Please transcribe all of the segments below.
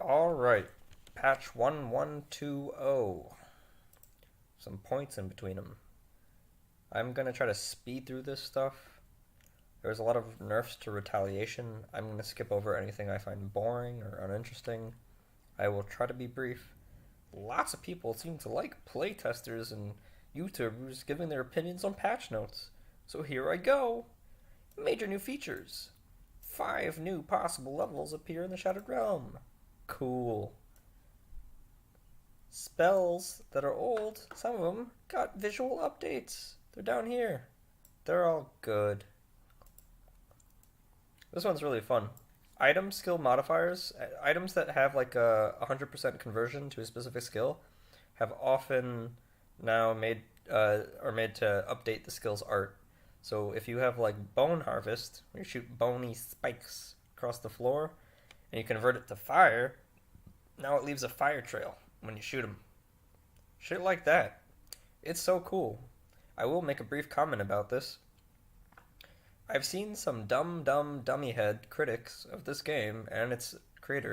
Alright, patch 1120. Some points in between them. I'm gonna try to speed through this stuff. There's a lot of nerfs to retaliation. I'm gonna skip over anything I find boring or uninteresting. I will try to be brief. Lots of people seem to like playtesters and YouTubers giving their opinions on patch notes. So here I go. Major new features. 5 new possible levels appear in the Shattered Realm. Cool. Spells that are old, some of them got visual updates. They're down here. They're all good. This one's really fun. Item skill modifiers, items that have like a 100% conversion to a specific skill, have often now are made to update the skill's art. So if you have like Bone Harvest, where you shoot bony spikes across the floor, and you convert it to fire, now it leaves a fire trail when you shoot them. Shit like that. It's so cool. I will make a brief comment about this. I've seen some dummy head critics of this game and its crate,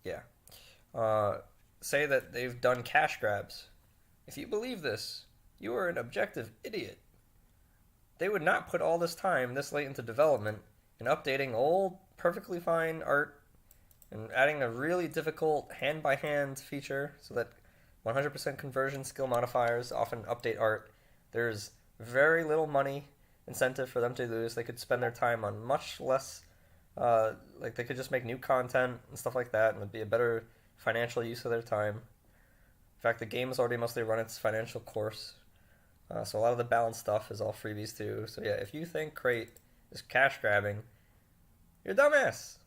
yeah, say that they've done cash grabs. If you believe this, you are an objective idiot. They would not put all this time this late into development in updating old, perfectly fine art and adding a really difficult hand-by-hand feature so that 100% conversion skill modifiers often update art. There's very little money incentive for them to do this. They could spend their time on much less, like they could just make new content and stuff like that, and it would be a better financial use of their time. In fact, the game has already mostly run its financial course, so a lot of the balanced stuff is all freebies too. So yeah, if you think Crate is cash grabbing, you're a dumbass.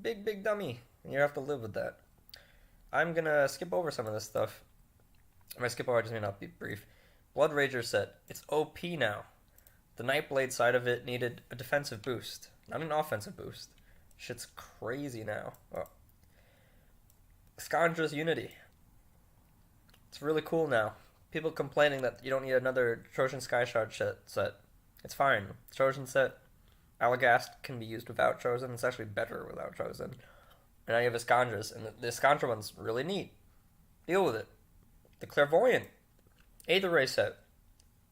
Big dummy. And you have to live with that. I'm gonna skip over some of this stuff. If I skip over, I just may not be brief. Blood Rager set. It's OP now. The Nightblade side of it needed a defensive boost, not an offensive boost. Shit's crazy now. Oh. Skandra's Unity. It's really cool now. People complaining that you don't need another Trojan Sky Shard set. It's fine. Trojan set. Allagast can be used without Trojan. It's actually better without Trojan. And now you have Iskandra's, and the Iskandra one's really neat. Deal with it. The Clairvoyant. Aether Ray set.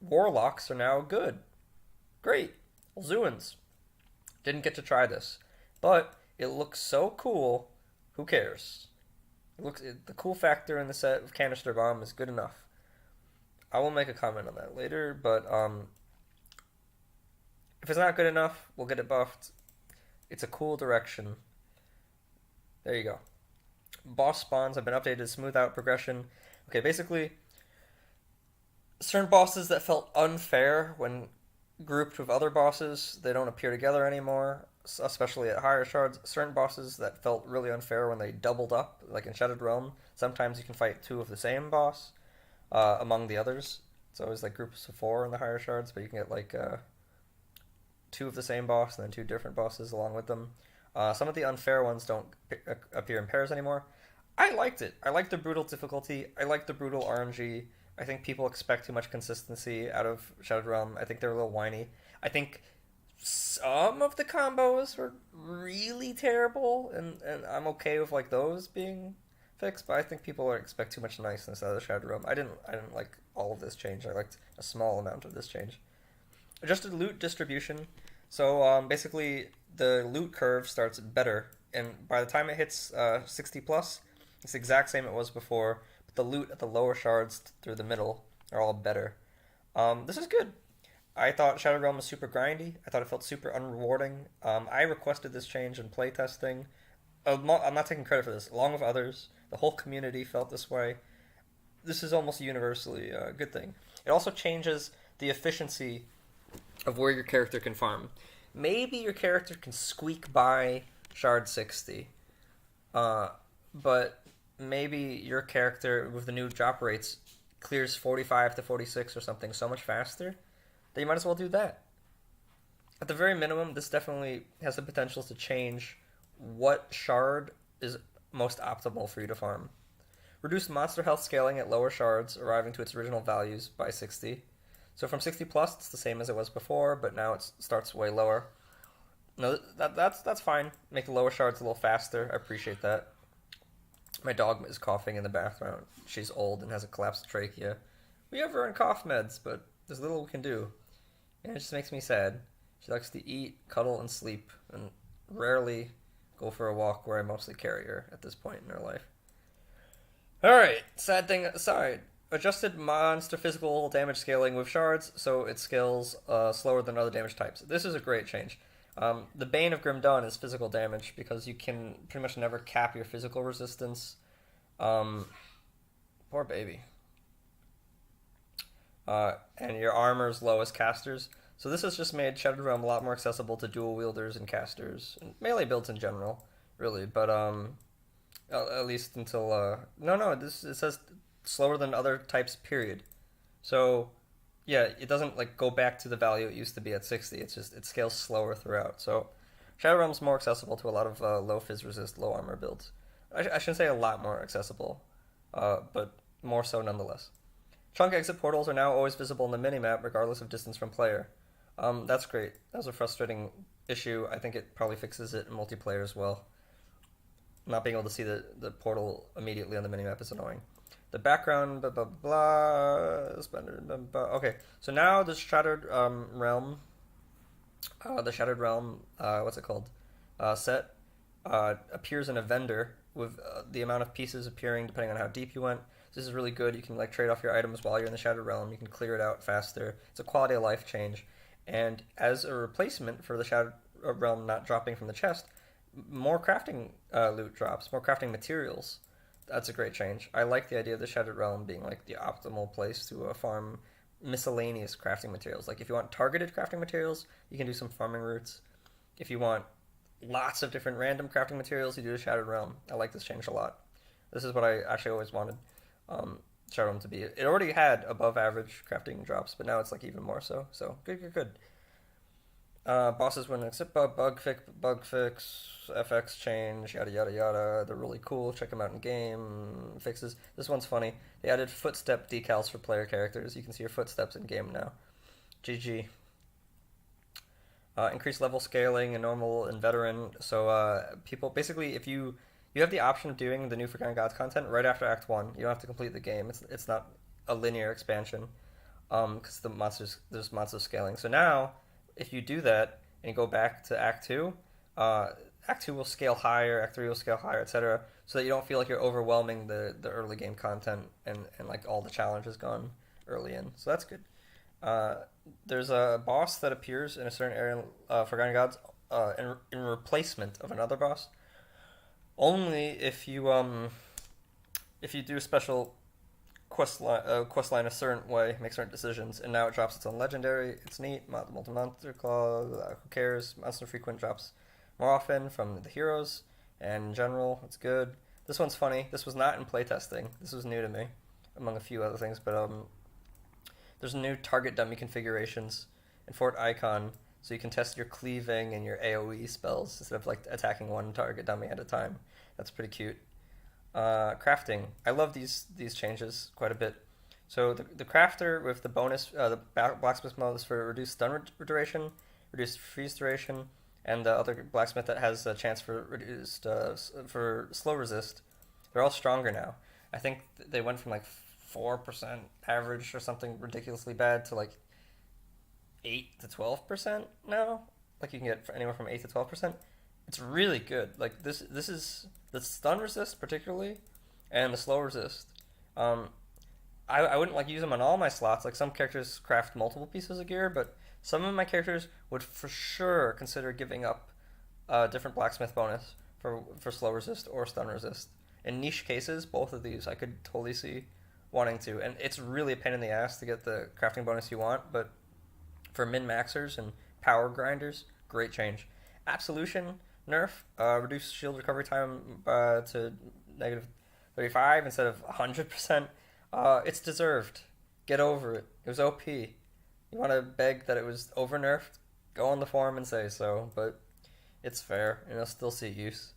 Warlocks are now good. Great. Zuins. Didn't get to try this. But it looks so cool, who cares? The cool factor in the set of Canister Bomb is good enough. I will make a comment on that later, but if it's not good enough, we'll get it buffed. It's a cool direction. There you go. Boss spawns have been updated to smooth out progression. Okay, basically, certain bosses that felt unfair when grouped with other bosses, they don't appear together anymore, especially at higher shards. Certain bosses that felt really unfair when they doubled up, like in Shattered Realm, sometimes you can fight 2 of the same boss among the others. It's always like groups of 4 in the higher shards, but you can get like 2 of the same boss and then 2 different bosses along with them. Some of the unfair ones don't appear in pairs anymore. I liked it. I liked the brutal difficulty. I liked the brutal RNG. I think people expect too much consistency out of Shattered Realm. I think they're a little whiny. I think some of the combos were really terrible, and I'm okay with like those being fixed. But I think people expect too much niceness out of Shattered Realm. I didn't like all of this change. I liked a small amount of this change. Adjusted loot distribution. So basically, the loot curve starts better, and by the time it hits 60 plus, it's the exact same it was before. But the loot at the lower shards through the middle are all better. This is good. I thought Shattered Realm was super grindy. I thought it felt super unrewarding. I requested this change in playtesting. I'm not taking credit for this. Along with others, the whole community felt this way. This is almost universally a good thing. It also changes the efficiency of where your character can farm. Maybe your character can squeak by Shard 60, but maybe your character with the new drop rates clears 45 to 46 or something so much faster that you might as well do that. At the very minimum, this definitely has the potential to change what shard is most optimal for you to farm. Reduce monster health scaling at lower shards, arriving to its original values by 60. So from 60 plus, it's the same as it was before, but now it starts way lower. No, that's fine. Make the lower shards a little faster. I appreciate that. My dog is coughing in the background. She's old and has a collapsed trachea. We have her on cough meds, but there's little we can do. And it just makes me sad. She likes to eat, cuddle, and sleep, and rarely go for a walk where I mostly carry her at this point in her life. Alright, sad thing aside. Adjusted monster physical damage scaling with shards, so it scales slower than other damage types. This is a great change. The Bane of Grim Dawn is physical damage because you can pretty much never cap your physical resistance. Um, Poor baby. And your armor is low as casters. So this has just made Shattered Realm a lot more accessible to dual wielders and casters, and melee builds in general, really. But at least until no, this it says slower than other types. Period. So yeah, it doesn't like go back to the value it used to be at 60. It's just it scales slower throughout. So Shadow Realm's more accessible to a lot of low phys resist, low armor builds. I shouldn't say a lot more accessible, but more so nonetheless. Chunk exit portals are now always visible in the minimap, regardless of distance from player. That's great. That was a frustrating issue. I think it probably fixes it in multiplayer as well. Not being able to see the portal immediately on the minimap is annoying. The background, blah blah blah. Okay, so now the Shattered Realm, what's it called? Set appears in a vendor with the amount of pieces appearing depending on how deep you went. This is really good. You can like trade off your items while you're in the Shattered Realm. You can clear it out faster. It's a quality of life change. And as a replacement for the Shattered Realm not dropping from the chest, more crafting loot drops, more crafting materials. That's a great change. I like the idea of the Shattered Realm being like the optimal place to farm miscellaneous crafting materials. Like if you want targeted crafting materials, you can do some farming routes. If you want lots of different random crafting materials, you do the Shattered Realm. I like this change a lot. This is what I actually always wanted Shattered Realm to be. It already had above average crafting drops, but now it's like even more so. So good. Bosses when except bug fix, FX change, yada yada yada. They're really cool. Check them out in game fixes. This one's funny. They added footstep decals for player characters. You can see your footsteps in game now. GG. Increased level scaling in normal and veteran. So people basically, if you have the option of doing the new Forgotten Gods content right after Act One. You don't have to complete the game. It's not a linear expansion because there's monster scaling. So now if you do that and you go back to Act 2, Act 2 will scale higher, Act 3 will scale higher, etc. So that you don't feel like you're overwhelming the early game content and like all the challenge is gone early in. So that's good. There's a boss that appears in a certain area in Forgotten Gods in replacement of another boss. Only if you do a special quest line a certain way, make certain decisions, and now it drops its own legendary. It's neat. Multi-monster claw. Who cares? Monster frequent drops more often from the heroes, and in general, it's good. This one's funny. This was not in playtesting. This was new to me, among a few other things. But there's new target dummy configurations in Fort Icon, so you can test your cleaving and your AoE spells instead of like attacking one target dummy at a time. That's pretty cute. Crafting. I love these changes quite a bit. So the crafter with the bonus, the blacksmith bonus for reduced stun duration, reduced freeze duration, and the other blacksmith that has a chance for reduced for slow resist. They're all stronger now. I think they went from like 4% average or something ridiculously bad to like 8 to 12% now. Like you can get anywhere from 8 to 12%. It's really good. Like this is the stun resist particularly, and the slow resist. I wouldn't like use them on all my slots. Like some characters craft multiple pieces of gear, but some of my characters would for sure consider giving up a different blacksmith bonus for slow resist or stun resist. In niche cases, both of these I could totally see wanting to, and it's really a pain in the ass to get the crafting bonus you want. But for min maxers and power grinders, great change. Absolution nerf, reduce shield recovery time to negative 35 instead of 100%. It's deserved. Get over it. It was OP. You want to beg that it was over nerfed? Go on the forum and say so, but it's fair, and I'll still see use.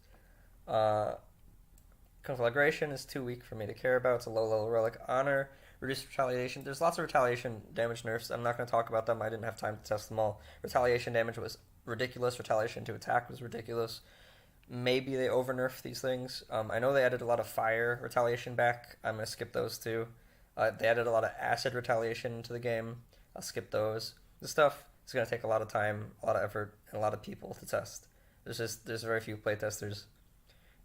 Conflagration is too weak for me to care about. It's a low level relic. Honor, reduced retaliation. There's lots of retaliation damage nerfs. I'm not going to talk about them. I didn't have time to test them all. Retaliation damage was ridiculous. Retaliation to attack was ridiculous. Maybe they over nerfed these things. I know they added a lot of fire retaliation back. I'm gonna skip those too. They added a lot of acid retaliation to the game. I'll skip those. This stuff is gonna take a lot of time, a lot of effort, and a lot of people to test. There's very few playtesters,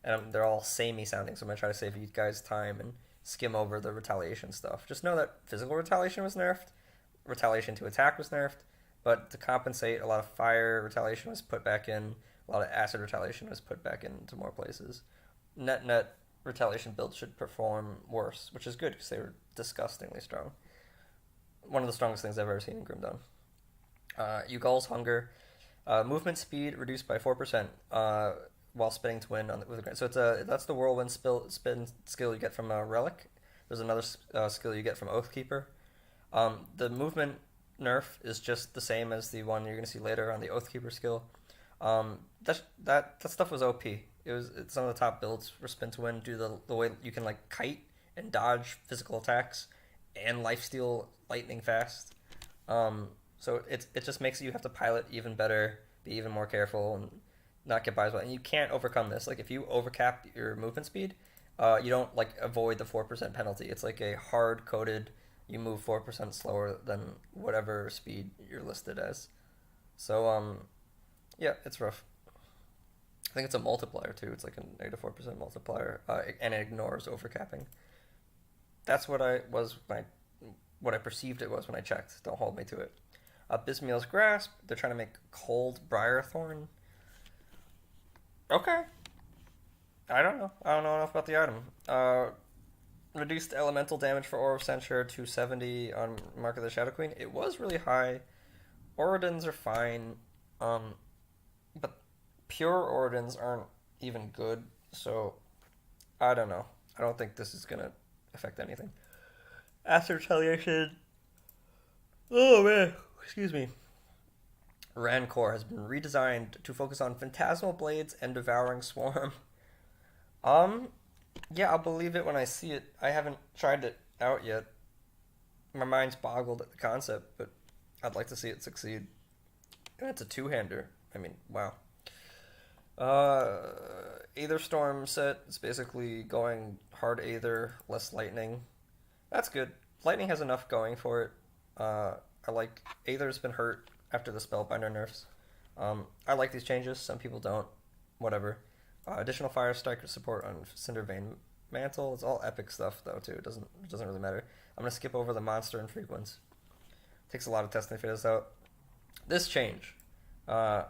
and they're all samey sounding. So I'm gonna try to save you guys time and skim over the retaliation stuff. Just know that physical retaliation was nerfed, retaliation to attack was nerfed, but to compensate, a lot of fire retaliation was put back in, a lot of acid retaliation was put back into more places. Net retaliation builds should perform worse, which is good because they were disgustingly strong. One of the strongest things I've ever seen in Grim Dawn. Ugal's Hunger. Movement speed reduced by 4% while spinning to win with a. So that's the whirlwind spin skill you get from a relic. There's another skill you get from Oathkeeper. The movement nerf is just the same as the one you're going to see later on the Oathkeeper skill. That stuff was OP. It's some of the top builds for spin to win due to the way you can like kite and dodge physical attacks and lifesteal lightning fast. So it just makes you have to pilot even better, be even more careful, and not get by as well. And you can't overcome this. Like if you overcap your movement speed, you don't like avoid the 4% penalty. It's like a hard coded. You move 4% slower than whatever speed you're listed as. So yeah, it's rough. I think it's a multiplier too. It's like a negative 4% multiplier, and it ignores overcapping. That's what I perceived it was when I checked. Don't hold me to it. Bismiel's Grasp. They're trying to make Cold Briarthorn. Okay. I don't know. I don't know enough about the item. Reduced elemental damage for Aura of Censure to 70 on Mark of the Shadow Queen. It was really high. Oridans are fine. But pure Oridans aren't even good. So, I don't know. I don't think this is going to affect anything. After Retaliation. Oh man. Excuse me. Rancor has been redesigned to focus on Phantasmal Blades and Devouring Swarm. Yeah, I'll believe it when I see it. I haven't tried it out yet. My mind's boggled at the concept, but I'd like to see it succeed. And it's a two-hander. I mean, wow. Aether Storm set is basically going hard Aether, less lightning. That's good. Lightning has enough going for it. I like Aether's been hurt after the Spellbinder nerfs. I like these changes. Some people don't. Whatever. Additional Fire Strike support on Cindervein Mantle. It's all epic stuff though too. It doesn't really matter. I'm gonna skip over the monster infrequents. Takes a lot of testing to figure this out. This change. I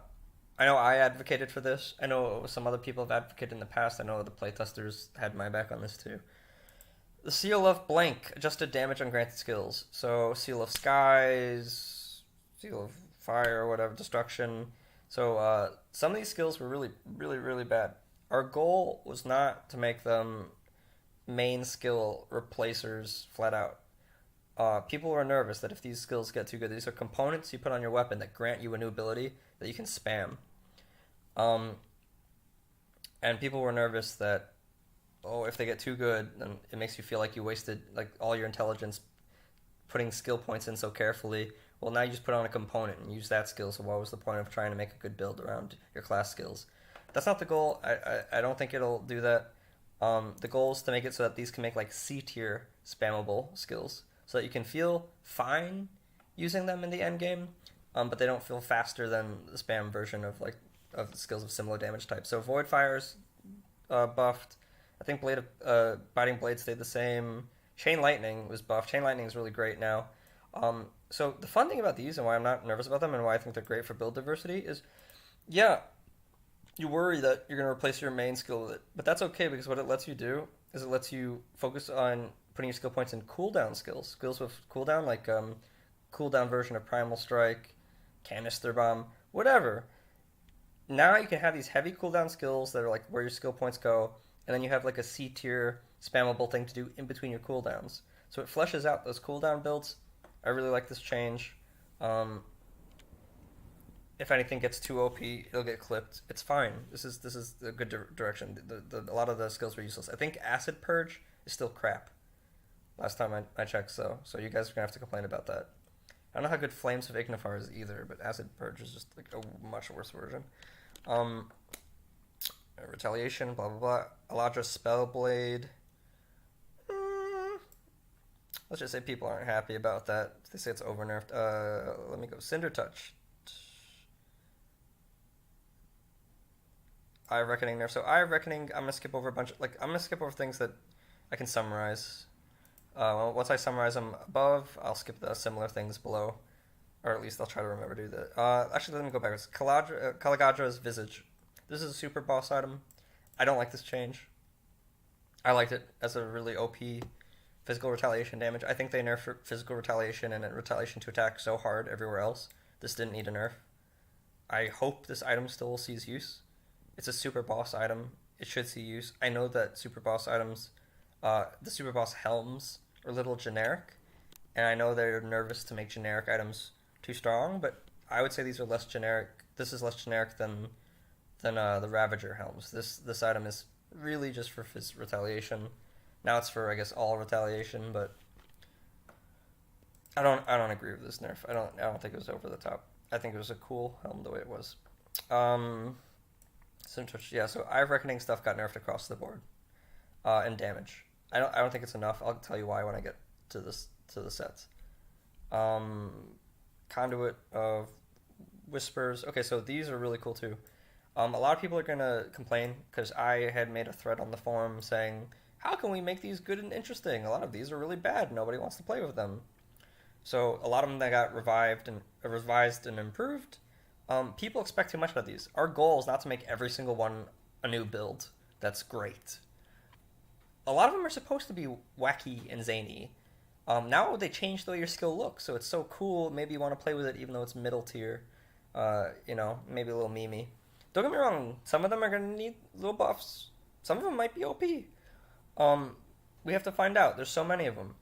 know I advocated for this. I know some other people have advocated in the past. I know the playtesters had my back on this too. The Seal of Blank, adjusted damage on granted skills. So Seal of Skies, Seal of Fire, whatever, Destruction. So some of these skills were really, really, really bad. Our goal was not to make them main skill replacers flat out. People were nervous that if these skills get too good, these are components you put on your weapon that grant you a new ability that you can spam. And people were nervous that, if they get too good, then it makes you feel like you wasted like all your intelligence putting skill points in so carefully. Well, now you just put on a component and use that skill, so what was the point of trying to make a good build around your class skills? That's not the goal. I don't think it'll do that. The goal is to make it so that these can make like C-tier spammable skills, so that you can feel fine using them in the end game, but they don't feel faster than the spam version of the skills of similar damage type. So Void Fire's buffed. I think Biting Blade stayed the same. Chain Lightning was buffed. Chain Lightning is really great now. So the fun thing about these and why I'm not nervous about them and why I think they're great for build diversity is, yeah, you worry that you're going to replace your main skill with it. But that's okay because what it lets you do is it lets you focus on putting your skill points in cooldown skills. Skills with cooldown, like cooldown version of Primal Strike, Canister Bomb, whatever. Now you can have these heavy cooldown skills that are like where your skill points go, and then you have like a C-tier spammable thing to do in between your cooldowns. So it fleshes out those cooldown builds. I really like this change. If anything gets too OP, it'll get clipped. It's fine. This is a good direction. A lot of the skills were useless. I think Acid Purge is still crap. Last time I checked, so you guys are gonna have to complain about that. I don't know how good Flames of Ignifar is either, but Acid Purge is just like a much worse version. Um, Retaliation, blah blah blah. Eladra Spellblade. Let's just say people aren't happy about that. They say it's over nerfed. Let me go. Cinder Touch. Eye of Reckoning nerf. So Eye of Reckoning, I'm gonna skip over a bunch. I'm gonna skip over things that I can summarize. Once I summarize them above, I'll skip the similar things below, or at least I'll try to remember to do that. Actually, let me go backwards. Kalagadra's Visage. This is a super boss item. I don't like this change. I liked it as a really OP physical retaliation damage. I think they nerfed physical retaliation and retaliation to attack so hard everywhere else. This didn't need a nerf. I hope this item still sees use. It's a super boss item. It should see use. I know that super boss items, the super boss helms are a little generic, and I know they're nervous to make generic items too strong, but I would say these are less generic. This is less generic than the Ravager helms. This item is really just for retaliation. Now it's for, I guess, all retaliation, but I don't agree with this nerf. I don't think it was over the top. I think it was a cool helm the way it was. So Eye of Reckoning stuff got nerfed across the board, and damage. I don't think it's enough. I'll tell you why when I get to the sets. Conduit of Whispers. Okay, so these are really cool too. A lot of people are gonna complain because I had made a thread on the forum saying, how can we make these good and interesting? A lot of these are really bad. Nobody wants to play with them. So a lot of them that got revised and improved. People expect too much out of these. Our goal is not to make every single one a new build. That's great. A lot of them are supposed to be wacky and zany. Now they changed the way your skill looks, so it's so cool. Maybe you want to play with it even though it's middle tier. Maybe a little memey. Don't get me wrong. Some of them are going to need little buffs. Some of them might be OP. We have to find out. There's so many of them.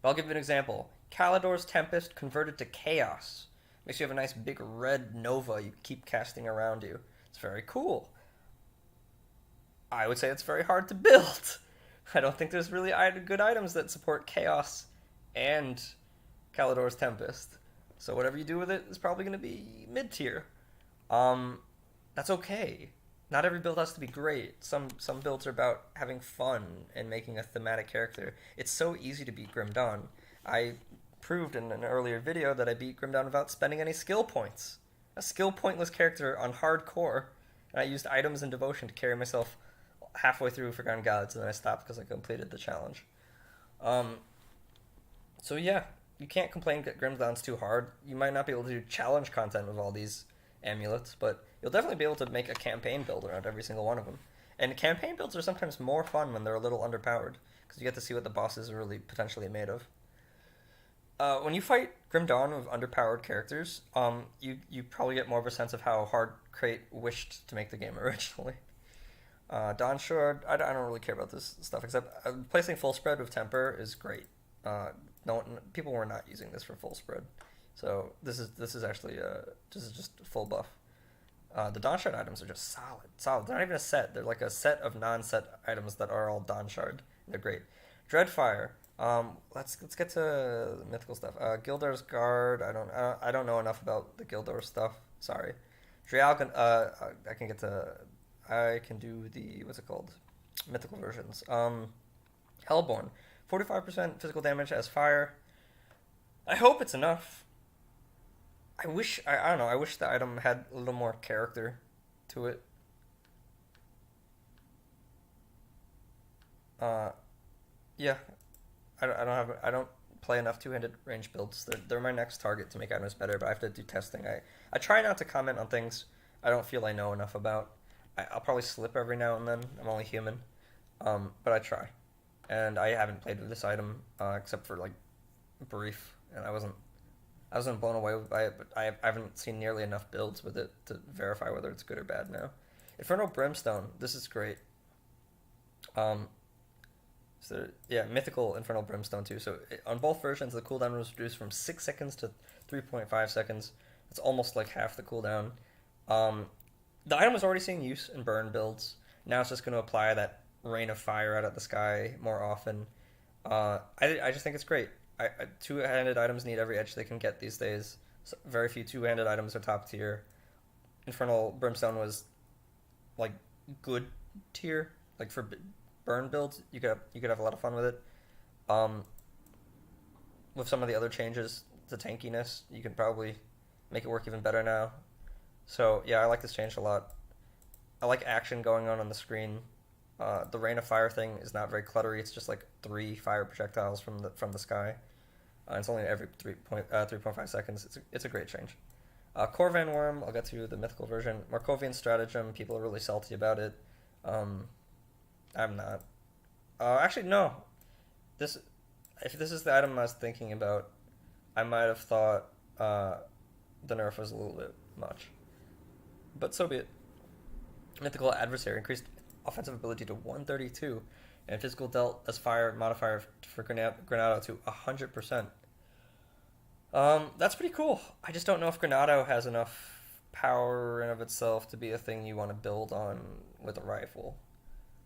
But I'll give you an example. Kalidor's Tempest converted to Chaos. Makes you have a nice big red Nova you keep casting around you. It's very cool. I would say it's very hard to build. I don't think there's really good items that support Chaos and Kalidor's Tempest. So whatever you do with it is probably going to be mid-tier. That's okay. Not every build has to be great. Some builds are about having fun and making a thematic character. It's so easy to beat Grim Dawn. I proved in an earlier video that I beat Grim Dawn without spending any skill points. A skill pointless character on hardcore. And I used items and devotion to carry myself halfway through Forgotten Gods, and then I stopped because I completed the challenge. So yeah, you can't complain that Grim Dawn's too hard. You might not be able to do challenge content with all these amulets, but you'll definitely be able to make a campaign build around every single one of them. And campaign builds are sometimes more fun when they're a little underpowered, because you get to see what the bosses are really potentially made of. When you fight Grim Dawn with underpowered characters, you probably get more of a sense of how hard Crate wished to make the game originally. Dawn Shard, I don't really care about this stuff, except placing full spread with Temper is great. People were not using this for full spread, so this is actually this is just full buff. The Dawn Shard items are just solid. They're not even a set. They're like a set of non-set items that are all Dawn Shard. They're great. Dreadfire. Let's get to mythical stuff. Gildar's Guard. I don't know enough about the Gildor stuff. Sorry. Drialgan. I can do the what's it called? Mythical versions. Hellborn. 45% physical damage as fire. I hope it's enough. I don't know. I wish the item had a little more character to it. Yeah. I don't play enough two-handed range builds. They're my next target to make items better, but I have to do testing. I try not to comment on things I don't feel I know enough about. I'll probably slip every now and then. I'm only human. But I try. And I haven't played with this item except for like brief, and I wasn't blown away by it, but I haven't seen nearly enough builds with it to verify whether it's good or bad now. Infernal Brimstone. This is great. Mythical Infernal Brimstone too. So on both versions, the cooldown was reduced from 6 seconds to 3.5 seconds. It's almost like half the cooldown. The item was already seeing use in burn builds. Now it's just going to apply that rain of fire out of the sky more often. I just think it's great. Two-handed items need every edge they can get these days. So very few two-handed items are top tier. Infernal Brimstone was like good tier, like for burn builds. You could have a lot of fun with it. Um, with some of the other changes, the tankiness, you can probably make it work even better now. So yeah, I like this change a lot. I like action going on the screen. The rain of fire thing is not very cluttery. It's just like three fire projectiles from the sky. It's only every 3.5 seconds. It's a great change. Corvan Worm, I'll get to the mythical version. Markovian Stratagem, people are really salty about it. Um, I'm not. Actually, no. This, if this is the item I was thinking about, I might have thought the nerf was a little bit much. But so be it. Mythical Adversary increased offensive ability to 132, and physical dealt as fire modifier for Granado to 100%. That's pretty cool. I just don't know if Granado has enough power in of itself to be a thing you want to build on with a rifle.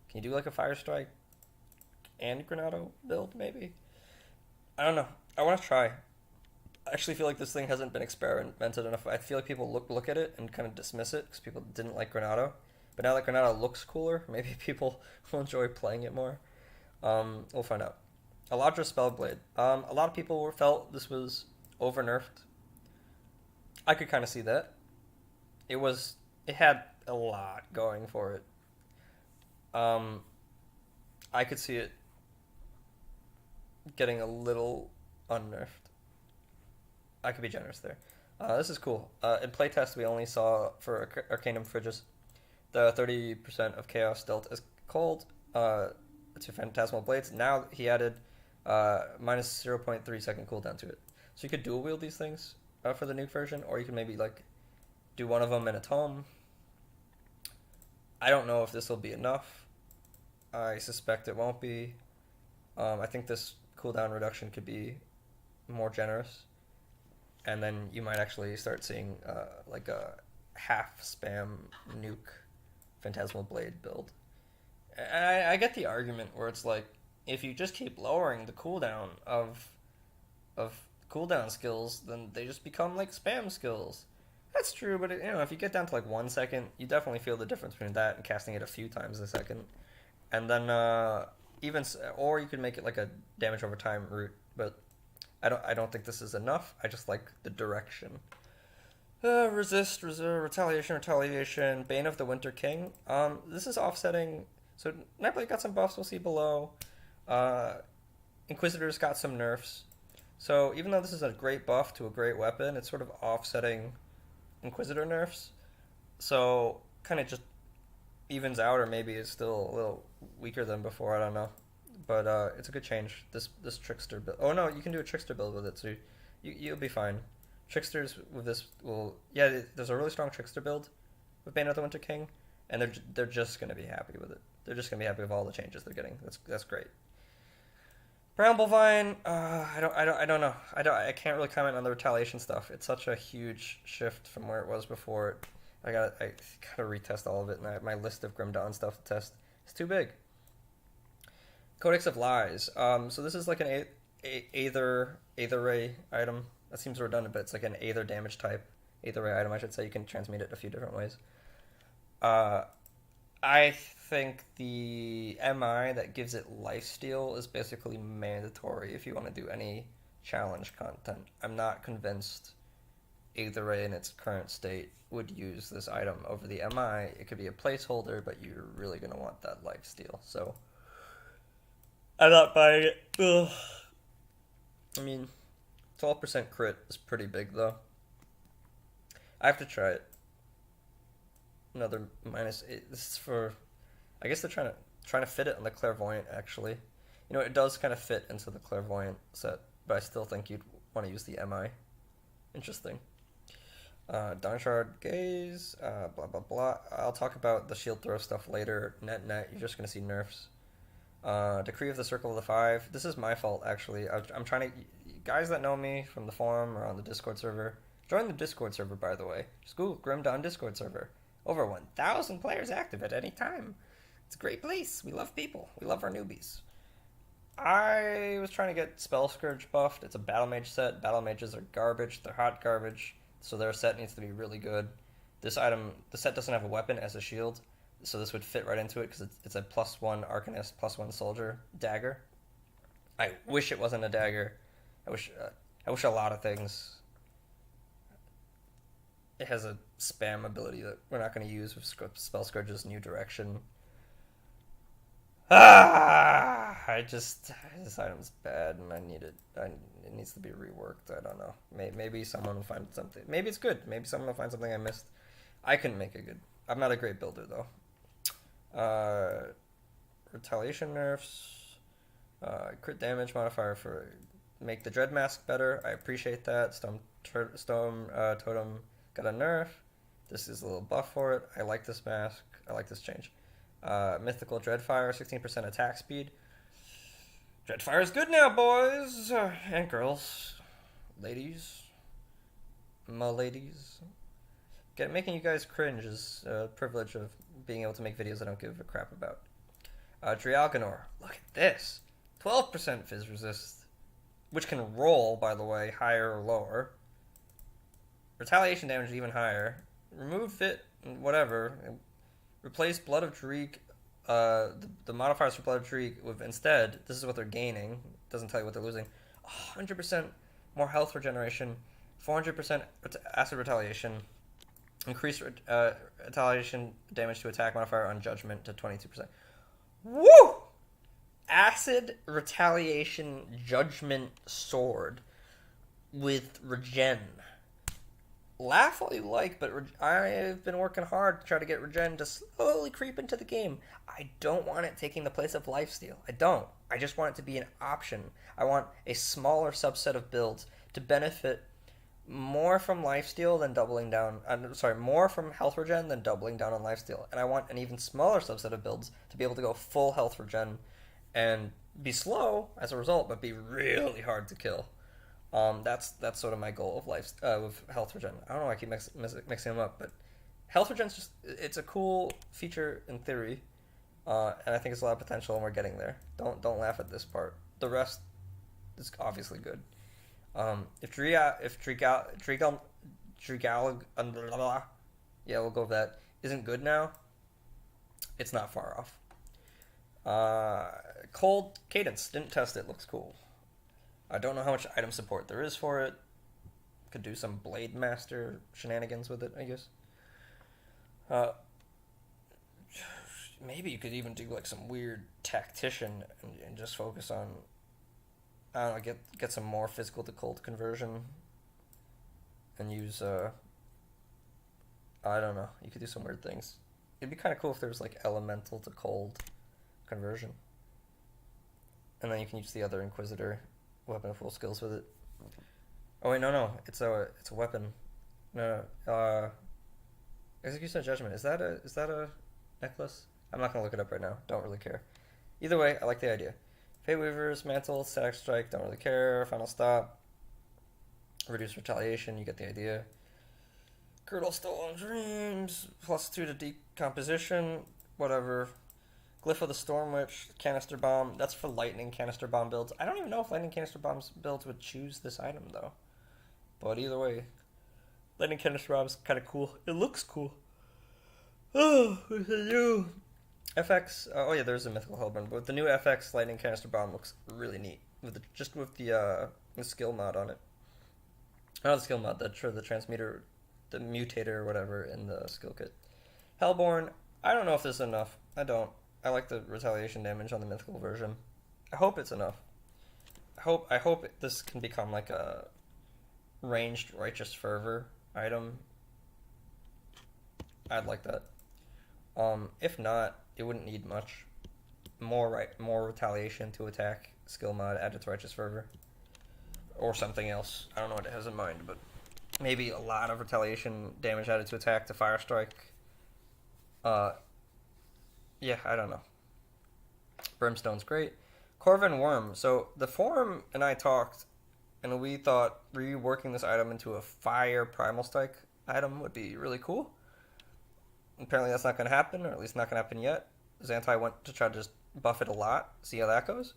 Can you do like a fire strike and Granado build maybe? I don't know. I want to try. I actually feel like this thing hasn't been experimented enough. I feel like people look at it and kind of dismiss it because people didn't like Granado. But now that Granado looks cooler, maybe people will enjoy playing it more. We'll find out. Eladra Spellblade. A lot of people felt this was over nerfed. I could kind of see that. It had a lot going for it. I could see it getting a little unnerfed. I could be generous there. This is cool. In playtest, we only saw for Arcanum Frigis the 30% of chaos dealt as cold to Phantasmal Blades. Now he added minus 0.3 second cooldown to it. So you could dual wield these things for the nuke version, or you could maybe like do one of them in a tome. I don't know if this will be enough. I suspect it won't be. I think this cooldown reduction could be more generous, and then you might actually start seeing like a half spam nuke Phantasmal Blade build. I get the argument where it's like if you just keep lowering the cooldown of cooldown skills, then they just become like spam skills. That's true, but if you get down to like 1 second, you definitely feel the difference between that and casting it a few times a second. And then or you could make it like a damage over time route, but I don't think this is enough. I just like the direction. Resist, retaliation, Bane of the Winter King. This is offsetting. So Nightblade got some buffs. We'll see below. Inquisitor's got some nerfs. So even though this is a great buff to a great weapon, it's sort of offsetting Inquisitor nerfs. So kind of just evens out, or maybe is still a little weaker than before. I don't know, but it's a good change. This trickster build. Oh no, you can do a trickster build with it, so you'll be fine. Tricksters with this will there's a really strong trickster build with Bane of the Winter King, and they're just gonna be happy with it. They're just gonna be happy with all the changes they're getting. That's great. Bramblevine, I don't know. I can't really comment on the retaliation stuff. It's such a huge shift from where it was before. I gotta retest all of it, and my list of Grim Dawn stuff to test is too big. Codex of Lies. So this is like an Aether Ray item. That seems redundant, but it's like an Aether damage type. Aether Ray item, I should say. You can transmute it a few different ways. I think the MI that gives it lifesteal is basically mandatory if you want to do any challenge content. I'm not convinced Aether Ray in its current state would use this item over the MI. It could be a placeholder, but you're really going to want that lifesteal. So I'm not buying it. Ugh. I mean, 12% crit is pretty big, though. I have to try it. Another -8. This is for, I guess they're trying to fit it on the Clairvoyant, actually. It does kind of fit into the Clairvoyant set, but I still think you'd want to use the MI. Interesting. Dawnshard Gaze, blah blah blah. I'll talk about the shield throw stuff later. Net, you're just going to see nerfs. Decree of the Circle of the Five. This is my fault, actually. I'm trying to... Guys that know me from the forum or on the Discord server, join the Discord server, by the way. Just Google Grim Dawn Discord server. Over 1,000 players active at any time. It's a great place. We love people. We love our newbies. I was trying to get Spell Scourge buffed. It's a Battle Mage set. Battle Mages are garbage. They're hot garbage. So their set needs to be really good. This item, the set doesn't have a weapon as a shield, so this would fit right into it because it's a +1 Arcanist, +1 Soldier dagger. I wish it wasn't a dagger. I wish a lot of things. It has a spam ability that we're not going to use with Spell Scourge's new direction. This item's bad, and I need it. It needs to be reworked. I don't know. Maybe someone will find something. Maybe it's good. Maybe someone will find something I missed. I couldn't make it good. I'm not a great builder though. Retaliation nerfs. Crit damage modifier for make the Dread Mask better. I appreciate that. Storm Totem got a nerf. This is a little buff for it. I like this mask. I like this change. Mythical Dreadfire, 16% attack speed. Dreadfire is good now, boys and girls, ladies, my ladies. Making you guys cringe is a privilege of being able to make videos I don't give a crap about. Drialganor, look at this. 12% Fizz resist, which can roll, by the way, higher or lower. Retaliation damage even higher. Remove Fit, whatever. Replace Blood of Dreek, the modifiers for Blood of Dreek with instead, this is what they're gaining. It doesn't tell you what they're losing. 100% more health regeneration, 400% acid retaliation, increase retaliation damage to attack modifier on judgment to 22%. Woo! Acid retaliation judgment sword with regen. Laugh all you like, but I've been working hard to try to get regen to slowly creep into the game. I don't want it taking the place of lifesteal. I don't. I just want it to be an option. I want a smaller subset of builds to benefit more from lifesteal than doubling down. More from health regen than doubling down on lifesteal. And I want an even smaller subset of builds to be able to go full health regen and be slow as a result, but be really hard to kill. That's sort of my goal of life with health regen. I don't know why I keep mixing them up, but health regen's it's a cool feature in theory, and I think it's a lot of potential, and we're getting there. Don't laugh at this part. The rest is obviously good. If Drigal, yeah, we'll go with that, isn't good now, it's not far off. Cold Cadence, didn't test it, looks cool. I don't know how much item support there is for it. Could do some Blade Master shenanigans with it, I guess. Maybe you could even do like some weird Tactician and just focus on, I don't know, get some more physical to cold conversion and use I don't know, you could do some weird things. It'd be kind of cool if there was like elemental to cold conversion, and then you can use the other Inquisitor weapon of full skills with it. Oh wait, no, it's a weapon. No, Execution of Judgment. Is that a necklace? I'm not gonna look it up right now. Don't really care. Either way, I like the idea. Fate Weaver's Mantle, Static Strike. Don't really care. Final Stop. Reduce Retaliation. You get the idea. Girdle Stolen Dreams. +2 to Decomposition. Whatever. Glyph of the Storm Witch, Canister Bomb. That's for Lightning Canister Bomb builds. I don't even know if Lightning Canister Bomb builds would choose this item, though. But either way, Lightning Canister Bomb's kind of cool. It looks cool. Oh, with the new FX. Oh, yeah, there's a Mythical Hellburn. But with the new FX, Lightning Canister Bomb looks really neat. With the skill mod on it. Not the skill mod, the transmuter, the mutator or whatever in the skill kit. Hellborn. I don't know if this is enough. I don't. I like the retaliation damage on the mythical version. I hope it's enough. I hope this can become like a ranged Righteous Fervor item. I'd like that. If not, it wouldn't need much. More retaliation to attack skill mod added to Righteous Fervor, or something else. I don't know what it has in mind, but maybe a lot of retaliation damage added to attack to Fire Strike. Yeah, I don't know. Brimstone's great. Corvin Worm. So the forum and I talked, and we thought reworking this item into a Fire Primal Strike item would be really cool. Apparently that's not going to happen, or at least not going to happen yet. Xantai went to try to just buff it a lot, see how that goes.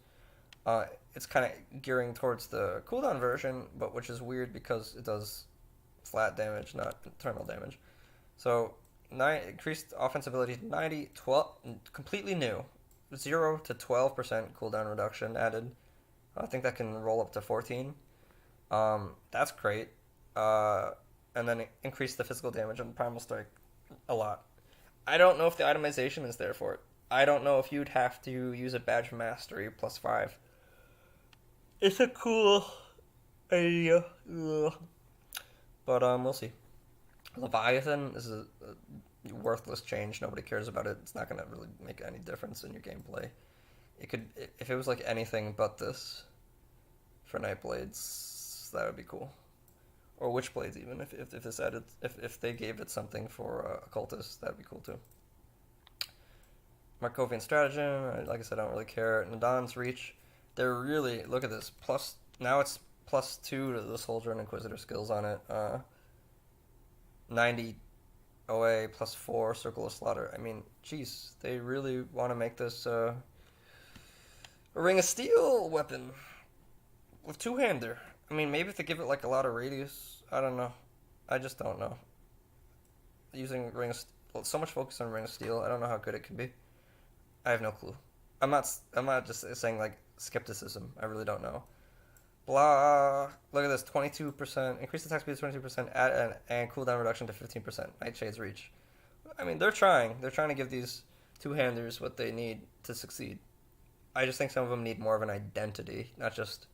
Uh, it's kind of gearing towards the cooldown version, but which is weird because it does flat damage, not terminal damage. So increased offense ability to 90, 12, completely new. 0 to 12% cooldown reduction added. I think that can roll up to 14. That's great. Uh, and then increase the physical damage on Primal Strike a lot. I don't know if the itemization is there for it. I don't know if you'd have to use a badge of mastery plus 5. It's a cool idea. Ugh. But we'll see. Leviathan is a worthless change. Nobody cares about it. It's not gonna really make any difference in your gameplay. It could, if it was like anything but this for Nightblades, that would be cool. Or Witchblades even. If this added, if they gave it something for occultists, that'd be cool too. Markovian stratagem. Like I said, I don't really care. Nadaan's reach. They're really, look at this. Plus now it's +2 to the soldier and inquisitor skills on it. 90 OA +4 circle of slaughter. I mean, jeez, they really want to make this a ring of steel weapon with two-hander. I mean, maybe if they give it like a lot of radius, I don't know. I just don't know. Using ring of so much focus on ring of steel, I don't know how good it can be. I have no clue. I'm not just saying like skepticism. I really don't know. Blah. Look at this. 22%. Increase attack speed to 22%. And cooldown reduction to 15%. Nightshade's reach. I mean, they're trying. They're trying to give these two-handers what they need to succeed. I just think some of them need more of an identity, not just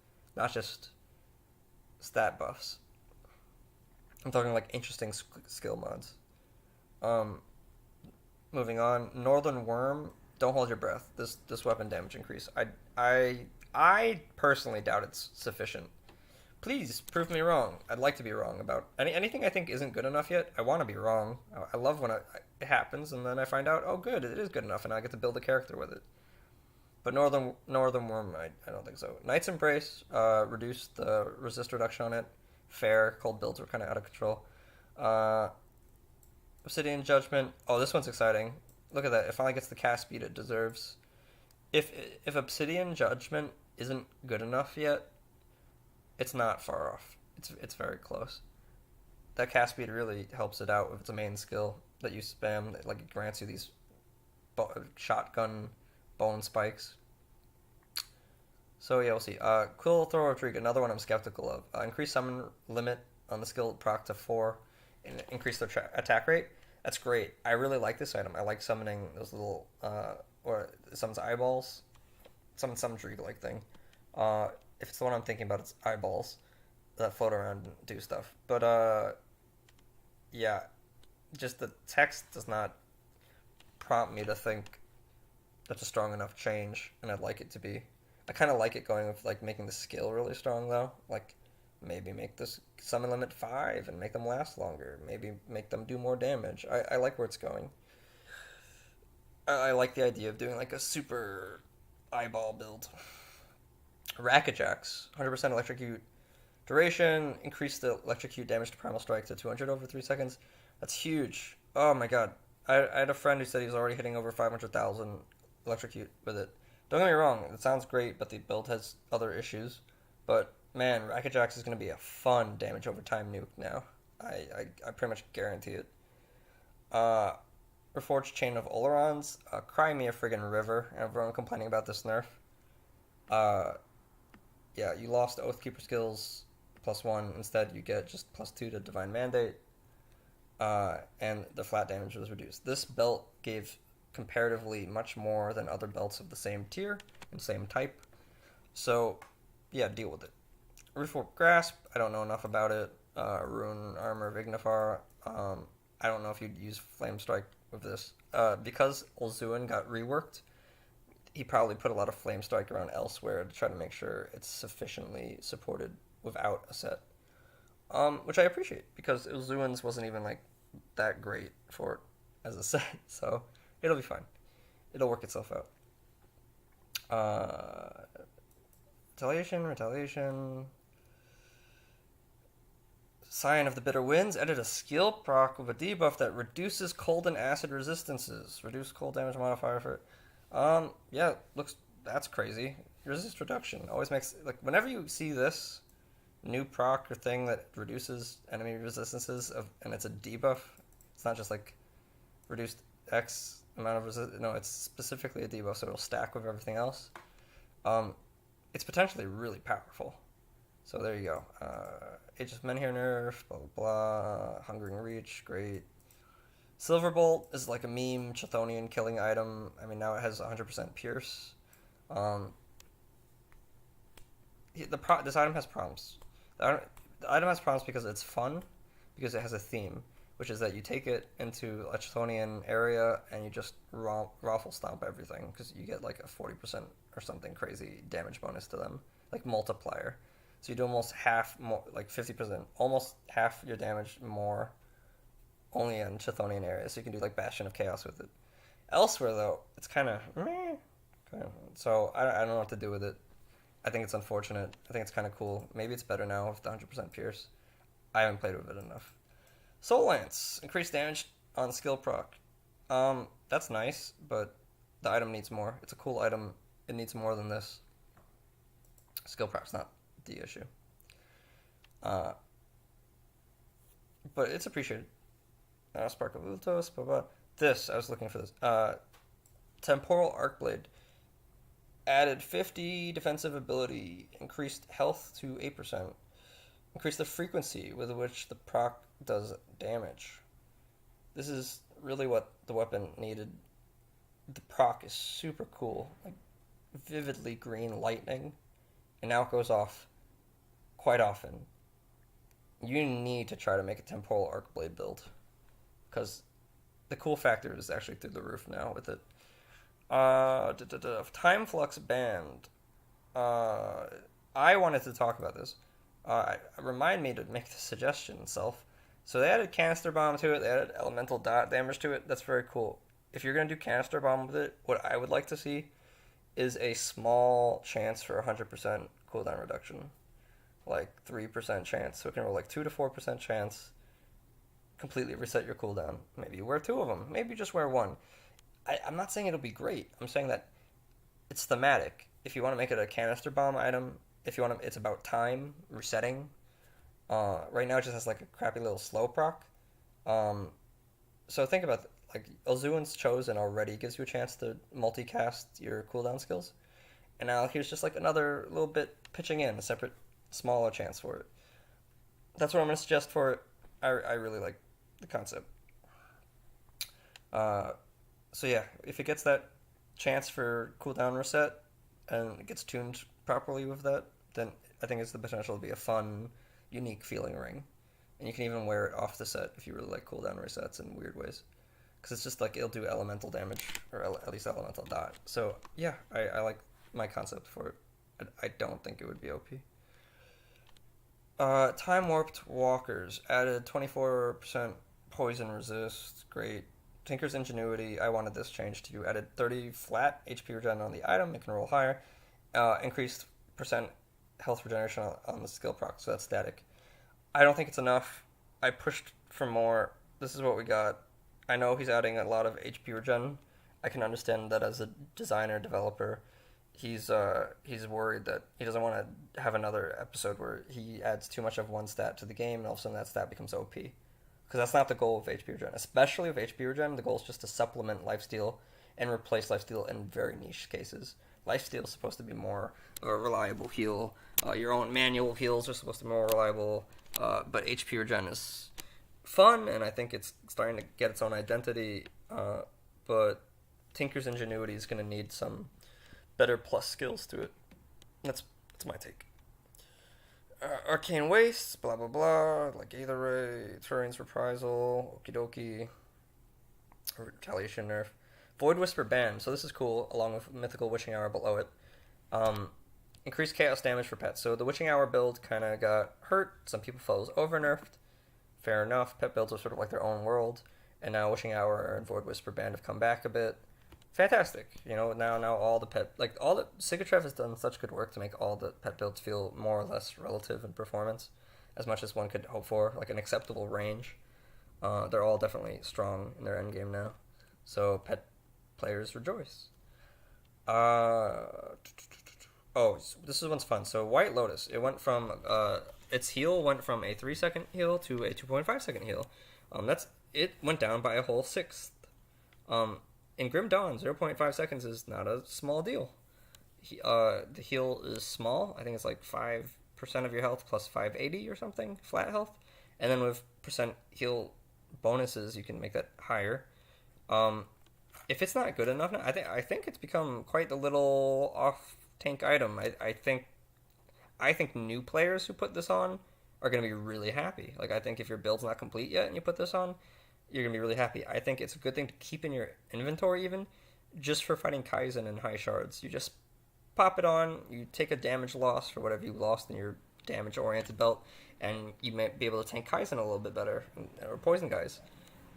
stat buffs. I'm talking like interesting skill mods. Um, Moving on. Northern Worm. Don't hold your breath. This weapon damage increase. I personally doubt it's sufficient. Please prove me wrong. I'd like to be wrong about anything I think isn't good enough yet. I want to be wrong. I love when it happens and then I find out, oh, good, it is good enough, and I get to build a character with it. But Northern Worm, I don't think so. Knight's Embrace reduced the resist reduction on it. Fair. Cold builds were kind of out of control. Uh, Obsidian Judgment. Oh, this one's exciting. Look at that. It finally gets the cast speed it deserves. If Obsidian Judgment isn't good enough yet, it's not far off. It's very close. That cast speed really helps it out if it's a main skill that you spam. Like it grants you these shotgun bone spikes. So yeah, we'll see. Quill Thrower Retreat, another one I'm skeptical of. Increase summon limit on the skill proc to 4 and increase their attack rate. That's great. I really like this item. I like summoning those little or summons eyeballs, some Dreeg-like thing. If it's the one I'm thinking about, it's eyeballs that float around and do stuff. But yeah, just the text does not prompt me to think that's a strong enough change, and I'd like it to be. I kind of like it going with like making the skill really strong though. Like maybe make this summon limit 5 and make them last longer. Maybe make them do more damage. I like where it's going. I like the idea of doing like a super eyeball build. Racketjacks, 100% electrocute duration, increase the electrocute damage to primal strike to 200 over 3 seconds. That's huge. Oh my god. I had a friend who said he was already hitting over 500,000 electrocute with it. Don't get me wrong, it sounds great, but the build has other issues. But man, Racketjacks is going to be a fun damage over time nuke now. I pretty much guarantee it. Reforged Chain of Olerons. Cry me a friggin' river. Everyone complaining about this nerf. Uh, yeah, you lost Oathkeeper skills +1. Instead, you get just +2 to Divine Mandate. And the flat damage was reduced. This belt gave comparatively much more than other belts of the same tier and same type. So, yeah, deal with it. Reforged Grasp. I don't know enough about it. Rune Armor of Ignifar. I don't know if you'd use Flame Strike with this. Because Olzuin got reworked, he probably put a lot of Flame Strike around elsewhere to try to make sure it's sufficiently supported without a set. Which I appreciate, because Olzuin's wasn't even like that great for it as a set, so it'll be fine. It'll work itself out. Retaliation. Sign of the Bitter Winds added a skill proc with a debuff that reduces cold and acid resistances. Reduce cold damage modifier for it. Yeah, looks That's crazy. Resist reduction always makes like whenever you see this new proc or thing that reduces enemy resistances and it's a debuff. It's not just like reduced X amount of resist. No, it's specifically a debuff, so it'll stack with everything else. Um, it's potentially really powerful. So there you go. Aegis Menhir nerf, blah blah blah. Hungering Reach, great. Silverbolt is like a meme Chthonian killing item. I mean, now it has 100% Pierce. Um, this item has problems. The item has problems because it's fun, because it has a theme, which is that you take it into a Chthonian area and you just raffle stomp everything because you get like a 40% or something crazy damage bonus to them, like multiplier. So you do almost half more, like 50%, almost half your damage more only in Chthonian areas. So you can do like Bastion of Chaos with it. Elsewhere though, it's kind of meh. So I don't know what to do with it. I think it's unfortunate. I think it's kind of cool. Maybe it's better now with the 100% Pierce. I haven't played with it enough. Soul Lance, increased damage on skill proc. That's nice, but the item needs more. It's a cool item. It needs more than this. Skill proc's not the issue. But it's appreciated. Spark of Lutos, blah blah. This, I was looking for this. Temporal Arcblade. Added 50 defensive ability, increased health to 8%, increased the frequency with which the proc does damage. This is really what the weapon needed. The proc is super cool, like vividly green lightning, and now it goes off quite often. You need to try to make a Temporal Arcblade build, because the cool factor is actually through the roof now with it. Time Flux banned. I wanted to talk about this. Remind me to make the suggestion itself. So they added Canister Bomb to it. They added Elemental Dot damage to it. That's very cool. If you're gonna do Canister Bomb with it, what I would like to see is a small chance for 100% cooldown reduction, like 3% chance. So it can roll like 2 to 4% chance. Completely reset your cooldown. Maybe you wear 2 of them. Maybe you just wear 1. I'm not saying it'll be great. I'm saying that it's thematic. If you want to make it a Canister Bomb item, if you want to, it's about time resetting. Right now it just has like a crappy little slow proc. So think about like Elzuin's Chosen already gives you a chance to multicast your cooldown skills, and now here's just like another little bit pitching in a separate, smaller chance for it. That's what I'm gonna suggest for it. I really like the concept. So yeah, if it gets that chance for cooldown reset and it gets tuned properly with that, then I think it's the potential to be a fun, unique feeling ring. And you can even wear it off the set if you really like cooldown resets in weird ways. Because it's just like it'll do elemental damage, or at least elemental dot. So yeah, I like my concept for it. I don't think it would be OP. Time Warped Walkers added 24% poison resist. Great. Tinker's Ingenuity, I wanted this change to added 30 flat HP regen on the item, it can roll higher. Increased percent health regeneration on the skill proc, so that's static. I don't think it's enough. I pushed for more. This is what we got. I know he's adding a lot of HP regen. I can understand that as a designer, developer. He's worried that he doesn't want to have another episode where he adds too much of one stat to the game and all of a sudden that stat becomes OP. Because that's not the goal of HP Regen. Especially with HP Regen, the goal is just to supplement lifesteal and replace lifesteal in very niche cases. Lifesteal is supposed to be more a reliable heal. Your own manual heals are supposed to be more reliable. But HP Regen is fun, and I think it's starting to get its own identity. But Tinker's Ingenuity is going to need some better plus skills to it. That's my take. Arcane Wastes, blah blah blah, like Aether Ray, Turian's Reprisal, Okie dokie, Retaliation nerf. Void Whisper banned, so this is cool, along with Mythical Witching Hour below it. Increased chaos damage for pets. So the Witching Hour build kind of got hurt. Some people felt it was over nerfed. Fair enough. Pet builds are sort of like their own world. And now Witching Hour and Void Whisper banned have come back a bit. Fantastic. You know, now all the pet, like all the, Sigatrev has done such good work to make all the pet builds feel more or less relative in performance, as much as one could hope for, like an acceptable range. They're all definitely strong in their endgame now. So pet players rejoice. Uh, oh, this is one's fun. So White Lotus, it went from its heal went from a 3 second heal to a 2.5 second heal. That's it went down by a whole sixth. Um, in Grim Dawn, 0.5 seconds is not a small deal. The heal is small. I think it's like 5% of your health plus 580 or something flat health, and then with percent heal bonuses, you can make that higher. Um, if it's not good enough now, I think it's become quite a little off tank item. I think new players who put this on are going to be really happy. Like I think if your build's not complete yet and you put this on, you're going to be really happy. I think it's a good thing to keep in your inventory even just for fighting Kaizen and high shards. You just pop it on, you take a damage loss for whatever you lost in your damage oriented belt, and you might be able to tank Kaizen a little bit better or poison guys.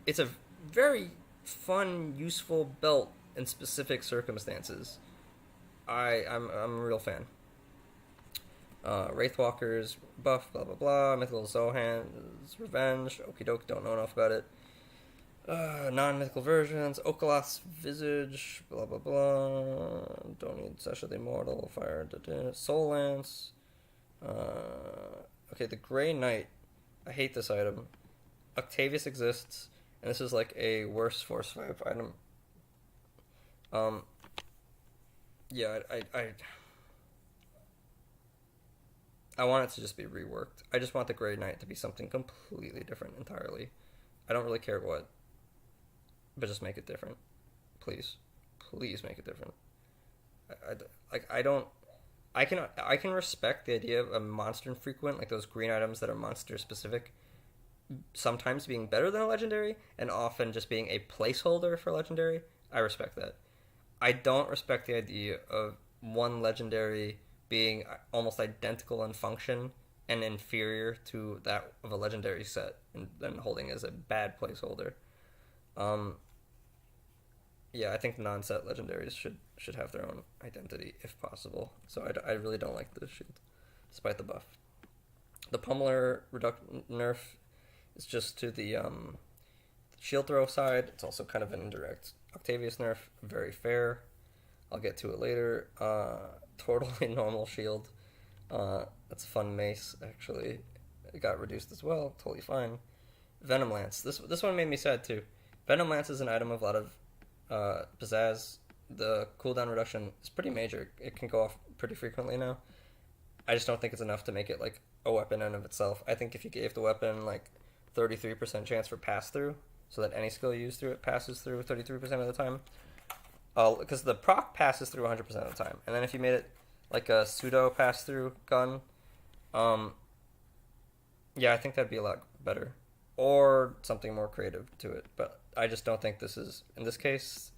It's a very fun, useful belt in specific circumstances. I'm a real fan. Wraithwalkers buff, blah blah blah. Mythical Zohan's Revenge. Okie doke, don't know enough about it. Non-mythical versions. Okoloth's Visage, blah blah blah. Don't need Sesh of the Immortal. Fire, Soul Lance. Okay, the Grey Knight. I hate this item. Octavius exists, and this is like a worse Force 5 item. Um, yeah, I want it to just be reworked. I just want the Grey Knight to be something completely different entirely. I don't really care what, but just make it different, please. Please make it different. I don't. I can respect the idea of a monster infrequent, like those green items that are monster specific, sometimes being better than a legendary, and often just being a placeholder for legendary. I respect that. I don't respect the idea of one legendary being almost identical in function and inferior to that of a legendary set, and then holding as a bad placeholder. Um, yeah, I think non-set legendaries should have their own identity if possible. So I really don't like the shield, despite the buff. The Pummeler nerf is just to the shield throw side. It's also kind of an indirect Octavius nerf, very fair. I'll get to it later. Totally normal shield. That's a fun mace, actually. It got reduced as well. Totally fine. Venom Lance. This one made me sad too. Venom Lance is an item of a lot of pizzazz. The cooldown reduction is pretty major. It can go off pretty frequently now. I just don't think it's enough to make it like a weapon in of itself. I think if you gave the weapon like 33% chance for pass through, so that any skill you use through it passes through 33% of the time, because the proc passes through 100% of the time, and then if you made it like a pseudo pass through gun, um, yeah, I think that'd be a lot better, or something more creative to it. But I just don't think this is in this case,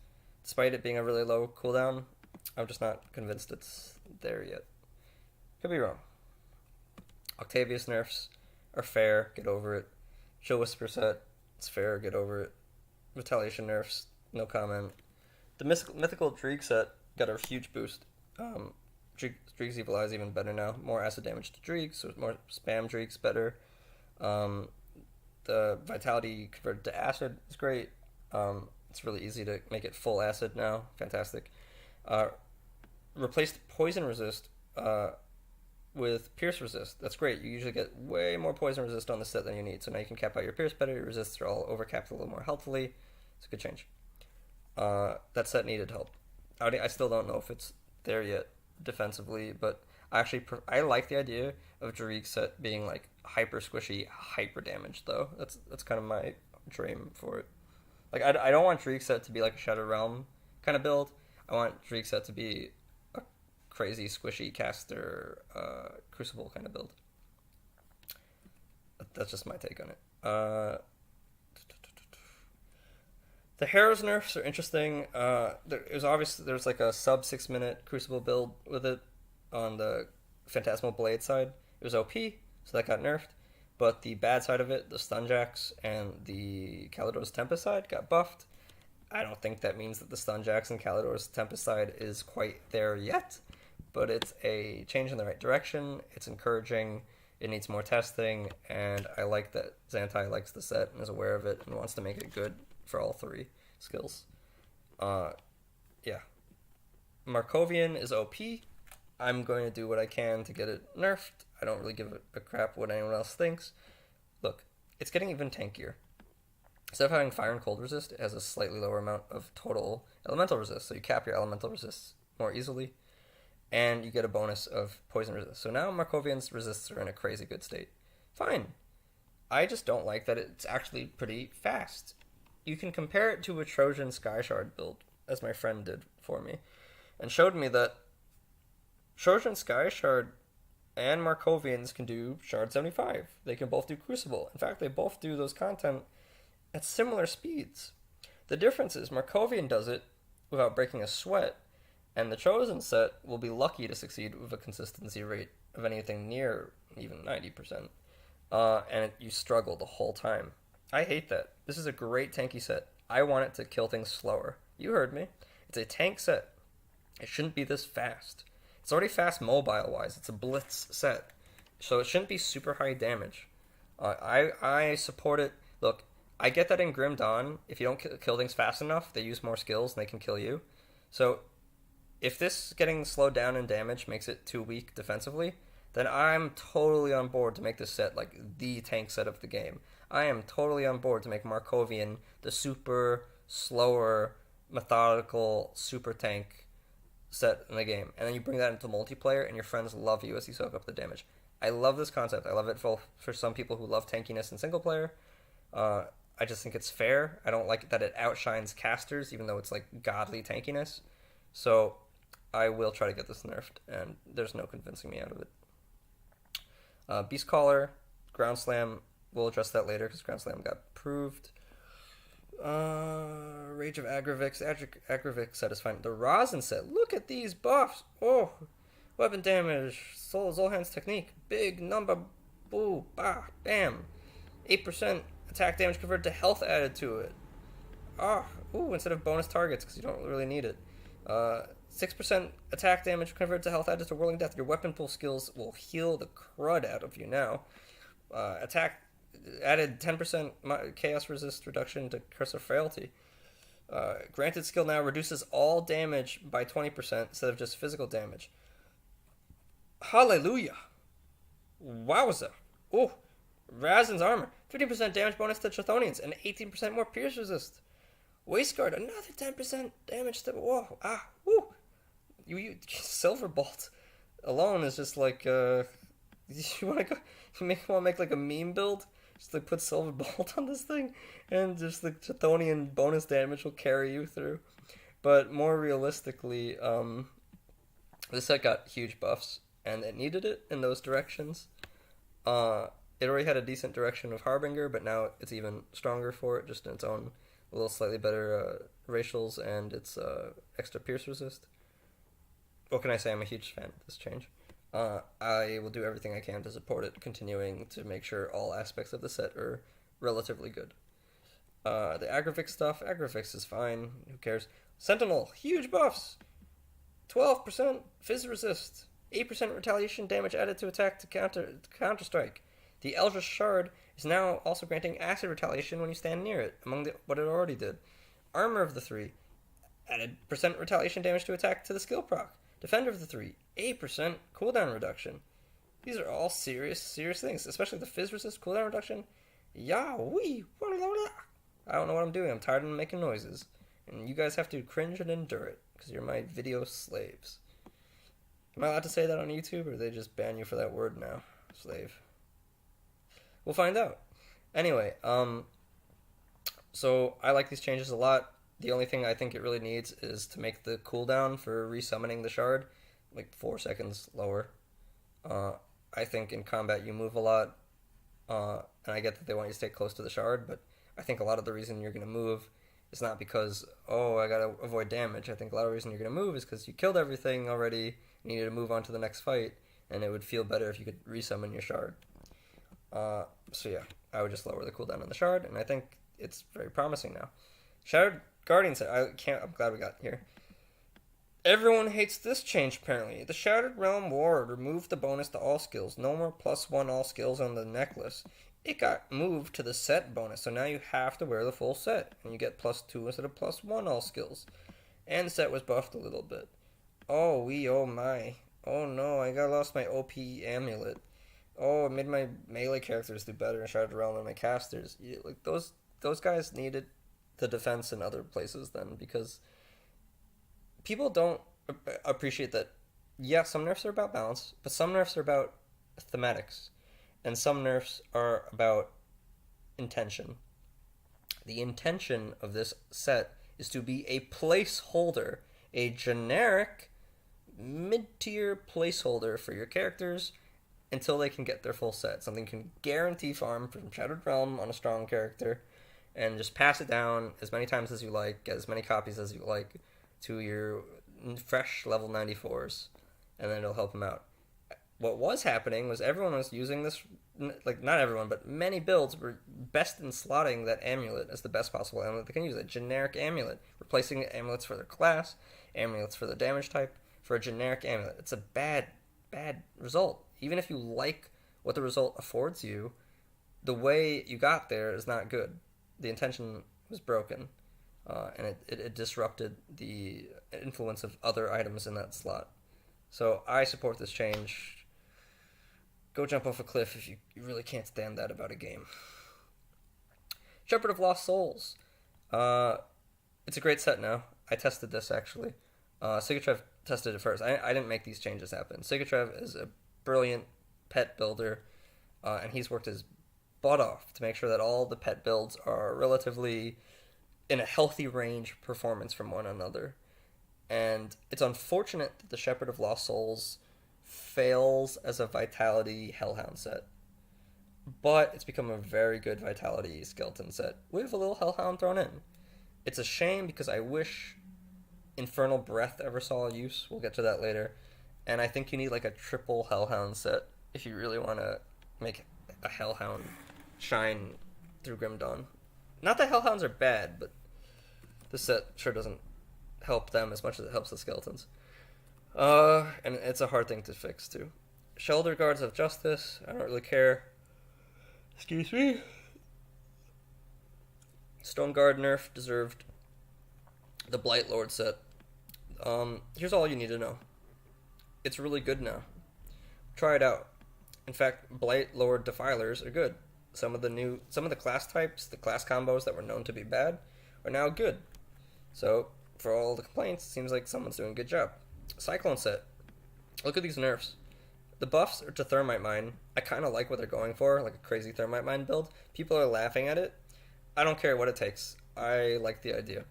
despite it being a really low cooldown. I'm just not convinced it's there yet. Could be wrong. Octavius nerfs are fair, get over it. Chill Whisper set, it's fair, get over it. Retaliation nerfs, no comment. The mythical Dreeg set got a huge boost. Dreeg's Evil Eye is even better now. More acid damage to Dreeg, so more spam Dreeg's better. The Vitality converted to acid is great. It's really easy to make it full acid now. Fantastic. Replaced Poison Resist with Pierce Resist. That's great. You usually get way more Poison Resist on the set than you need. So now you can cap out your Pierce better. Your resists are all overcapped a little more healthily. It's a good change. That set needed help. I still don't know if it's there yet defensively, but I like the idea of Dreeg's set being like hyper squishy, hyper damaged though. That's kind of my dream for it. Like I don't want Dreeg's set to be like a Shadow Realm kind of build. I want Dreeg's set to be a crazy squishy caster Crucible kind of build. That's just my take on it. The Harrow's nerfs are interesting. It was obvious there's like a sub 6 minute Crucible build with it on the Phantasmal Blade side. It was OP, so that got nerfed. But the bad side of it, the Stunjacks and the Kalidor's Tempest side, got buffed. I don't think that means that the Stunjacks and Kalidor's Tempest side is quite there yet, but it's a change in the right direction. It's encouraging. It needs more testing, and I like that Xantai likes the set and is aware of it and wants to make it good for all three skills. Yeah. Markovian is OP. I'm going to do what I can to get it nerfed. I don't really give a crap what anyone else thinks. Look, it's getting even tankier. Instead of having fire and cold resist, it has a slightly lower amount of total elemental resist, so you cap your elemental resists more easily, and you get a bonus of poison resist. So now Markovian's resists are in a crazy good state. Fine. I just don't like that it's actually pretty fast. You can compare it to a Trojan Sky Shard build, as my friend did for me, and showed me that Trojan Sky Shard and Markovians can do Shard 75. They can both do Crucible. In fact, they both do those content at similar speeds. The difference is Markovian does it without breaking a sweat, and the Trojan set will be lucky to succeed with a consistency rate of anything near even 90%. You struggle the whole time. I hate that. This is a great tanky set. I want it to kill things slower. You heard me. It's a tank set. It shouldn't be this fast. It's already fast mobile-wise. It's a blitz set. So it shouldn't be super high damage. I support it. Look, I get that in Grim Dawn, if you don't kill things fast enough, they use more skills and they can kill you. So if this getting slowed down in damage makes it too weak defensively, then I'm totally on board to make this set like the tank set of the game. I am totally on board to make Markovian the super, slower, methodical, super tank set in the game. And then you bring that into multiplayer and your friends love you as you soak up the damage. I love this concept. I love it for some people who love tankiness in single player. I just think it's fair. I don't like that it outshines casters, even though it's like godly tankiness. So I will try to get this nerfed, and there's no convincing me out of it. Beast Caller, Ground Slam, we'll address that later because Ground Slam got proved. Rage of Agravix, Agravix set is fine. The Rosin set, look at these buffs. Oh, weapon damage, Zolhan's technique, big number, boo, bah, bam. 8% attack damage converted to health added to it. Instead of bonus targets because you don't really need it. 6% attack damage converted to health added to Whirling Death. Your weapon pool skills will heal the crud out of you now. Attack added 10% chaos resist reduction to Curse of Frailty. Granted skill now reduces all damage by 20% instead of just physical damage. Hallelujah. Wowza. Oh, Razen's armor. 50% damage bonus to Chthonians and 18% more pierce resist. Waistguard, another 10% damage to... Whoa, You Silver Bolt alone is just like... you want to make like a meme build? Just like put Silver Bolt on this thing and just the Chthonian bonus damage will carry you through. But more realistically, this set got huge buffs and it needed it in those directions. It already had a decent direction of Harbinger, but now it's even stronger for it, just in its own a little slightly better racials and its extra pierce resist. What can I say? I'm a huge fan of this change. I will do everything I can to support it, continuing to make sure all aspects of the set are relatively good. The Agravix stuff, Agravix is fine. Who cares? Sentinel, huge buffs. 12% Fizz resist. 8% retaliation damage added to attack to counter strike. The Eldritch Shard is now also granting acid retaliation when you stand near it, what it already did. Armor of the 3 added % retaliation damage to attack to the skill proc. Defender of the 3, 8% cooldown reduction. These are all serious things, especially the Fizz resist cooldown reduction. Yah-wee! I don't know what I'm doing. I'm tired of making noises. And you guys have to cringe and endure it, because you're my video slaves. Am I allowed to say that on YouTube, or do they just ban you for that word now? Slave. We'll find out. Anyway, so I like these changes a lot. The only thing I think it really needs is to make the cooldown for resummoning the shard like 4 seconds lower. I think in combat you move a lot, and I get that they want you to stay close to the shard, but I think a lot of the reason you're going to move is not because, I got to avoid damage. I think a lot of the reason you're going to move is because you killed everything already, and you need to move on to the next fight, and it would feel better if you could resummon your shard. So yeah, I would just lower the cooldown on the shard, and I think it's very promising now. Shattered Guardian set, I'm glad we got here. Everyone hates this change apparently. The Shattered Realm Ward removed the bonus to all skills. No more +1 all skills on the necklace. It got moved to the set bonus, so now you have to wear the full set, and you get +2 instead of +1 all skills. And the set was buffed a little bit. Oh, oh my. Oh no, I got lost my OP amulet. Oh, it made my melee characters do better in Shattered Realm than my casters. Like those guys needed the defense in other places then because people don't appreciate that. Yeah, some nerfs are about balance, but some nerfs are about thematics, and some nerfs are about intention. The intention of this set is to be a placeholder, a generic mid-tier placeholder for your characters until they can get their full set. Something you can guarantee farm from Shattered Realm on a strong character, and just pass it down as many times as you like, get as many copies as you like to your fresh level 94s, and then it'll help them out. What was happening was everyone was using this, like not everyone, but many builds were best in slotting that amulet as the best possible amulet they can use, a generic amulet, replacing amulets for their class, amulets for the damage type, for a generic amulet. It's a bad result. Even if you like what the result affords you, the way you got there is not good. The intention was broken, and it disrupted the influence of other items in that slot. So I support this change. Go jump off a cliff if you really can't stand that about a game. Shepherd of Lost Souls. It's a great set now. I tested this actually. Sigatrev tested it first. I didn't make these changes happen. Sigatrev is a brilliant pet builder, and he's worked his butt off to make sure that all the pet builds are relatively in a healthy range of performance from one another. And it's unfortunate that the Shepherd of Lost Souls fails as a Vitality Hellhound set. But it's become a very good Vitality Skeleton set with a little Hellhound thrown in. It's a shame because I wish Infernal Breath ever saw use. We'll get to that later. And I think you need like a triple Hellhound set if you really want to make a Hellhound shine through Grim Dawn. Not that Hellhounds are bad, but this set sure doesn't help them as much as it helps the skeletons. And it's a hard thing to fix too. Shoulder Guards of Justice, I don't really care. Excuse me. Stone Guard nerf deserved. The Blight Lord set. Here's all you need to know. It's really good now. Try it out. In fact, Blight Lord Defilers are good. Some of the class types, the class combos that were known to be bad, are now good. So, for all the complaints, it seems like someone's doing a good job. Cyclone set. Look at these nerfs. The buffs are to Thermite Mine. I kind of like what they're going for, like a crazy Thermite Mine build. People are laughing at it. I don't care what it takes. I like the idea.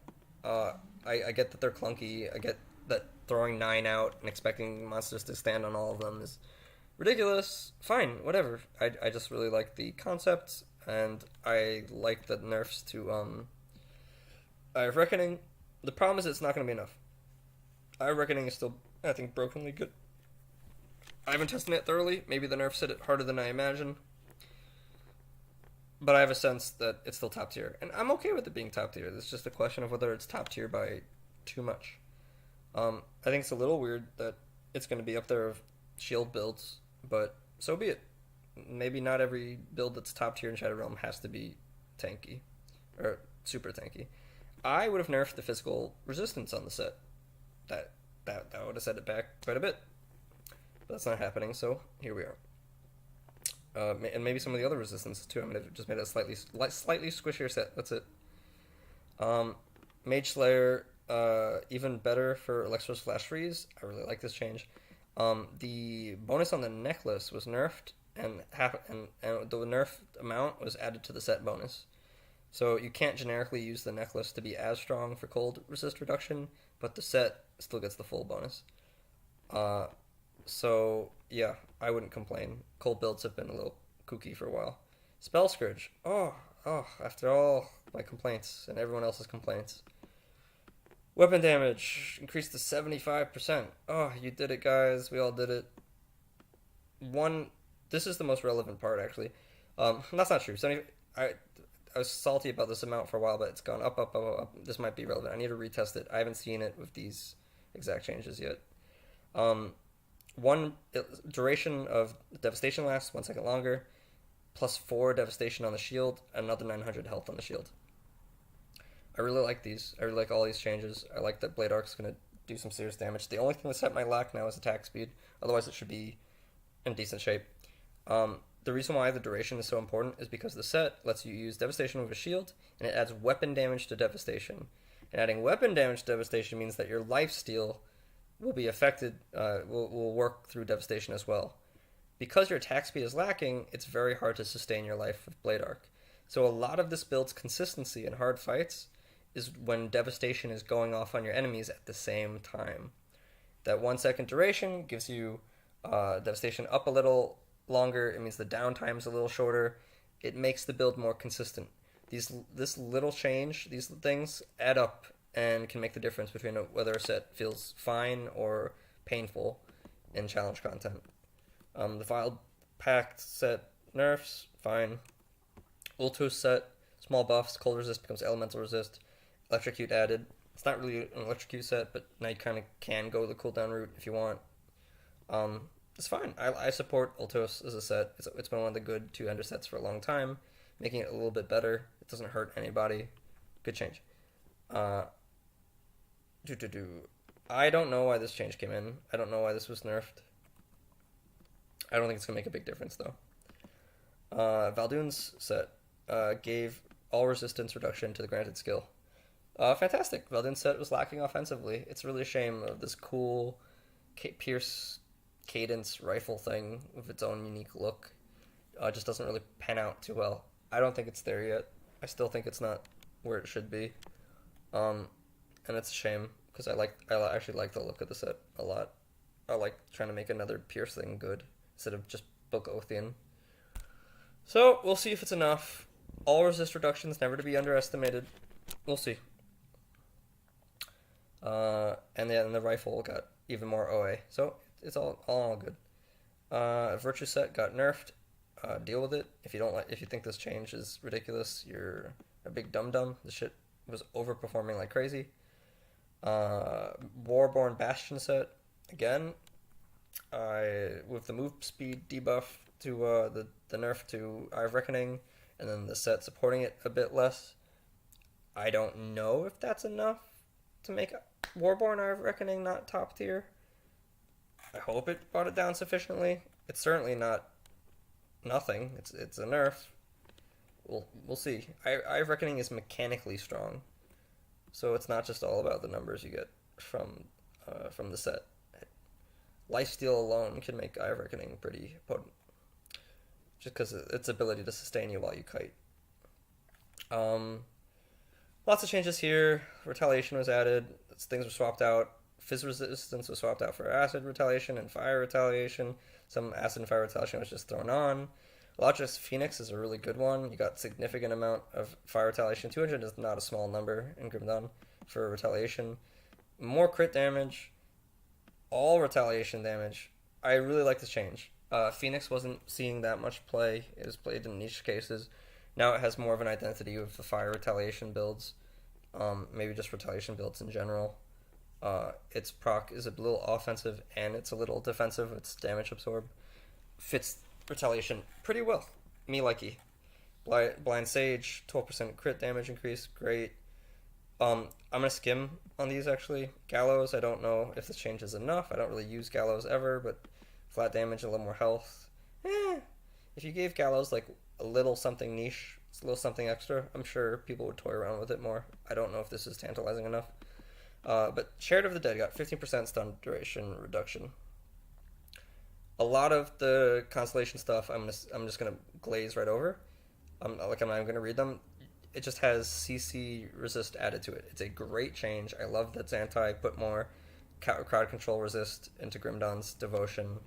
I get that they're clunky. I get that throwing 9 out and expecting monsters to stand on all of them is ridiculous. Fine, whatever. I just really like the concept, and I like the nerfs to Eye of Reckoning. The problem is it's not going to be enough. Eye of Reckoning is still, I think, brokenly good. I haven't tested it thoroughly. Maybe the nerfs hit it harder than I imagine. But I have a sense that it's still top tier. And I'm okay with it being top tier. It's just a question of whether it's top tier by too much. I think it's a little weird that it's going to be up there of shield builds, but so be it. Maybe not every build that's top tier in Shadow Realm has to be tanky. Or super tanky. I would have nerfed the physical resistance on the set. That would have set it back quite a bit. But that's not happening, so here we are. And maybe some of the other resistances too. I mean, I've just made a slightly squishier set. That's it. Mage Slayer, even better for Electro's Flash Freeze. I really like this change. The bonus on the necklace was nerfed, and the nerf amount was added to the set bonus. So you can't generically use the necklace to be as strong for cold resist reduction, but the set still gets the full bonus. So yeah, I wouldn't complain. Cold builds have been a little kooky for a while. Spell Scourge. Oh, after all my complaints and everyone else's complaints. Weapon damage increased to 75%. Oh, you did it, guys. We all did it. This is the most relevant part, actually. That's not true. I was salty about this amount for a while, but it's gone up. This might be relevant. I need to retest it. I haven't seen it with these exact changes yet. Duration of devastation lasts 1 second longer, plus 4 devastation on the shield, another 900 health on the shield. I really like these. I really like all these changes. I like that Blade Arc's going to do some serious damage. The only thing the set might lack now is attack speed. Otherwise, it should be in decent shape. The reason why the duration is so important is because the set lets you use Devastation with a shield, and it adds weapon damage to Devastation. And adding weapon damage to Devastation means that your lifesteal will be affected, will work through Devastation as well. Because your attack speed is lacking, it's very hard to sustain your life with Blade Arc. So a lot of this build's consistency in hard fights is when Devastation is going off on your enemies at the same time. That 1 second duration gives you Devastation up a little longer. It means the downtime is a little shorter. It makes the build more consistent. This little change, these things add up and can make the difference between whether a set feels fine or painful in challenge content. The Vile Pact set nerfs, fine. Ultos set, small buffs, cold resist becomes elemental resist. Electrocute added. It's not really an electrocute set, but now you kind of can go the cooldown route if you want. It's fine. I support Ultos as a set. It's been one of the good two-ender sets for a long time, making it a little bit better. It doesn't hurt anybody. Good change. I don't know why this change came in. I don't know why this was nerfed. I don't think it's going to make a big difference, though. Valdoon's set gave all resistance reduction to the granted skill. Fantastic. Valdoon's set was lacking offensively. It's really a shame of this cool Pierce cadence rifle thing with its own unique look. Just doesn't really pan out too well. I don't think it's there yet. I still think it's not where it should be. And it's a shame because I actually like the look of the set a lot. I like trying to make another Pierce thing good instead of just Bogothian. So we'll see if it's enough. All resist reductions never to be underestimated. We'll see. And then the rifle got even more OA. So it's all good. Virtue set got nerfed. Deal with it. If you think this change is ridiculous, you're a big dum dum. The shit was overperforming like crazy. Warborn Bastion set again. With the move speed debuff to the nerf to Eye of Reckoning, and then the set supporting it a bit less. I don't know if that's enough to make Warborn Eye of Reckoning not top tier. I hope it brought it down sufficiently. It's certainly not nothing. It's a nerf. We'll see. Eye of Reckoning is mechanically strong, so it's not just all about the numbers you get from the set. Lifesteal alone can make Eye of Reckoning pretty potent, just because its ability to sustain you while you kite. Lots of changes here. Retaliation was added. Things were swapped out. Fizz resistance was swapped out for acid retaliation and fire retaliation. Some acid and fire retaliation was just thrown on. Logis Phoenix is a really good one. You got significant amount of fire retaliation. 200 is not a small number in Grim Dawn for retaliation. More crit damage. All retaliation damage. I really like this change. Phoenix wasn't seeing that much play. It was played in niche cases. Now it has more of an identity with the fire retaliation builds. Maybe just retaliation builds in general. Its proc is a little offensive and it's a little defensive. Its damage absorb fits retaliation pretty well. Me likey. Blind Sage, 12% crit damage increase. Great. I'm gonna skim on these actually. Gallows, I don't know if this change is enough. I don't really use Gallows ever, but flat damage, a little more health. If you gave Gallows like a little something niche, a little something extra, I'm sure people would toy around with it more. I don't know if this is tantalizing enough. But Chariot of the Dead got 15% stun duration reduction. A lot of the Constellation stuff, I'm just gonna glaze right over. I'm not even gonna read them. It just has CC resist added to it. It's a great change. I love that Xantai put more crowd control resist into Grim Dawn's Devotion.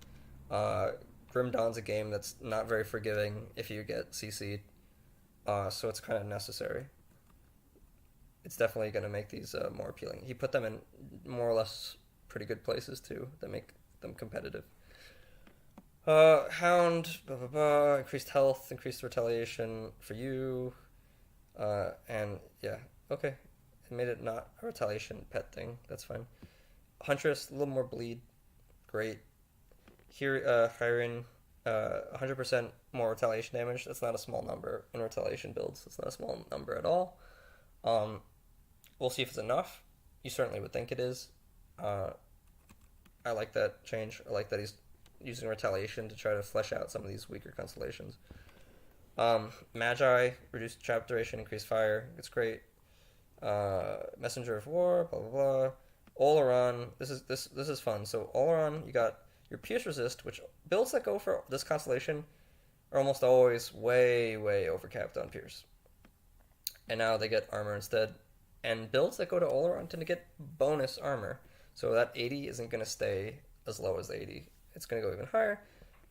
Grim Dawn's a game that's not very forgiving if you get CC'd, so it's kind of necessary. It's definitely going to make these more appealing. He put them in more or less pretty good places too that make them competitive. Hound, increased health, increased retaliation for you, and yeah, okay. It made it not a retaliation pet thing. That's fine. Huntress, a little more bleed. Great. Here, Hyrin, 100% more retaliation damage. That's not a small number in retaliation builds. It's not a small number at all. We'll see if it's enough. You certainly would think it is. Uh, I like that change. I like that he's using retaliation to try to flesh out some of these weaker constellations. Magi, reduced trap duration, increased fire. It's great. Messenger of War, blah blah blah. Oleron, this is fun. So Oleron, you got your Pierce Resist, which builds that go for this constellation are almost always way overcapped on Pierce, and now they get armor instead. And builds that go to Oleron tend to get bonus armor, so that 80 isn't going to stay as low as 80. It's going to go even higher,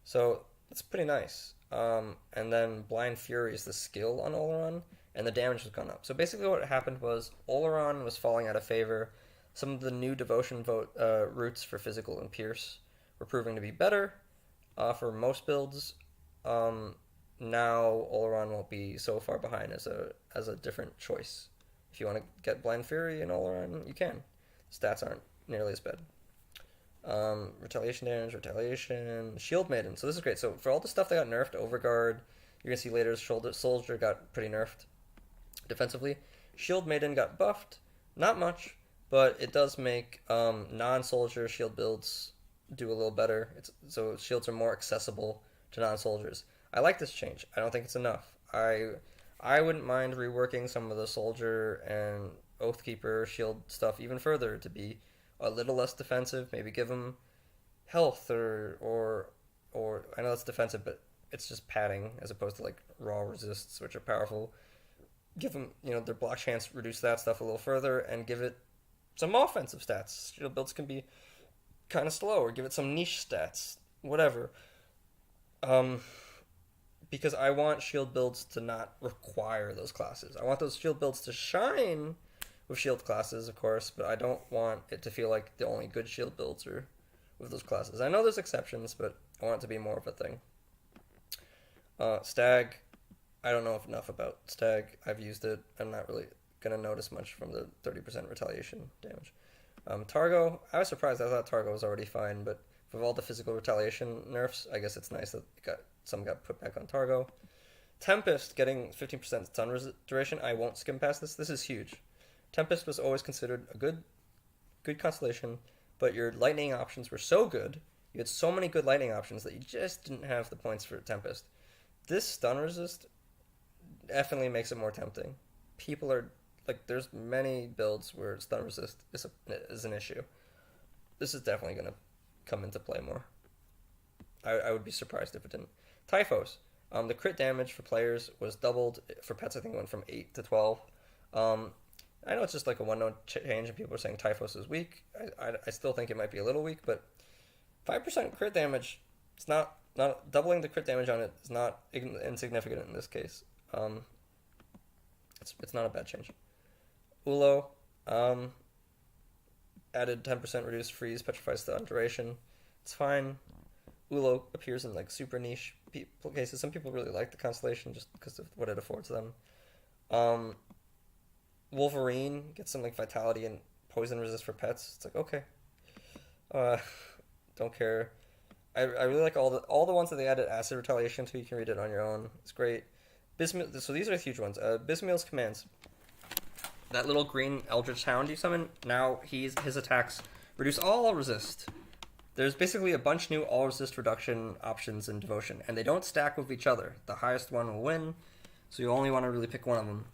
so it's pretty nice. And then Blind Fury is the skill on Oleron, and the damage has gone up. So basically, what happened was Oleron was falling out of favor. Some of the new devotion routes for physical and Pierce were proving to be better for most builds. Now Oleron won't be so far behind as a different choice. If you want to get Blind Fury and Oleron, you can. Stats aren't nearly as bad. Retaliation damage, retaliation, Shield Maiden. So this is great. So for all the stuff that got nerfed, Overguard, you're gonna see later Soldier got pretty nerfed defensively. Shield Maiden got buffed, not much, but it does make non-soldier shield builds do a little better. So shields are more accessible to non-soldiers. I like this change. I don't think it's enough. I wouldn't mind reworking some of the soldier and Oathkeeper shield stuff even further to be a little less defensive. Maybe give them health or I know that's defensive, but it's just padding as opposed to like raw resists, which are powerful. Give them their block chance, reduce that stuff a little further, and give it some offensive stats. Shield builds can be kind of slow, or give it some niche stats, whatever. Because I want shield builds to not require those classes. I want those shield builds to shine with shield classes, of course, but I don't want it to feel like the only good shield builds are with those classes. I know there's exceptions, but I want it to be more of a thing. Stag, I don't know enough about Stag. I've used it. I'm not really going to notice much from the 30% retaliation damage. Targo, I was surprised. I thought Targo was already fine, but with all the physical retaliation nerfs, I guess it's nice that some got put back on Targo. Tempest getting 15% stun duration. I won't skim past this. This is huge. Tempest was always considered a good constellation, but your lightning options were so good. You had so many good lightning options that you just didn't have the points for Tempest. This stun resist definitely makes it more tempting. People are like, there's many builds where stun resist is an issue. This is definitely going to come into play more. I would be surprised if it didn't. Typhos. The crit damage for players was doubled. For pets, I think it went from 8 to 12. I know it's just like a one-note change, and people are saying Typhos is weak. I still think it might be a little weak, but 5% crit damage, it's not doubling the crit damage on it is not insignificant in this case. It's not a bad change. Ulo, added 10% reduced freeze, petrified stun duration. It's fine. Ulo appears in like super niche cases. Some people really like the constellation just because of what it affords them. Wolverine gets some like vitality and poison resist for pets. It's like, okay. Don't care. I really like all the ones that they added acid retaliation to. You can read it on your own. It's great. So these are the huge ones. Bismail's commands. That little green Eldritch Hound you summon, now his attacks reduce all resist. There's basically a bunch new all resist reduction options in Devotion, and they don't stack with each other. The highest one will win, so you only want to really pick one of them.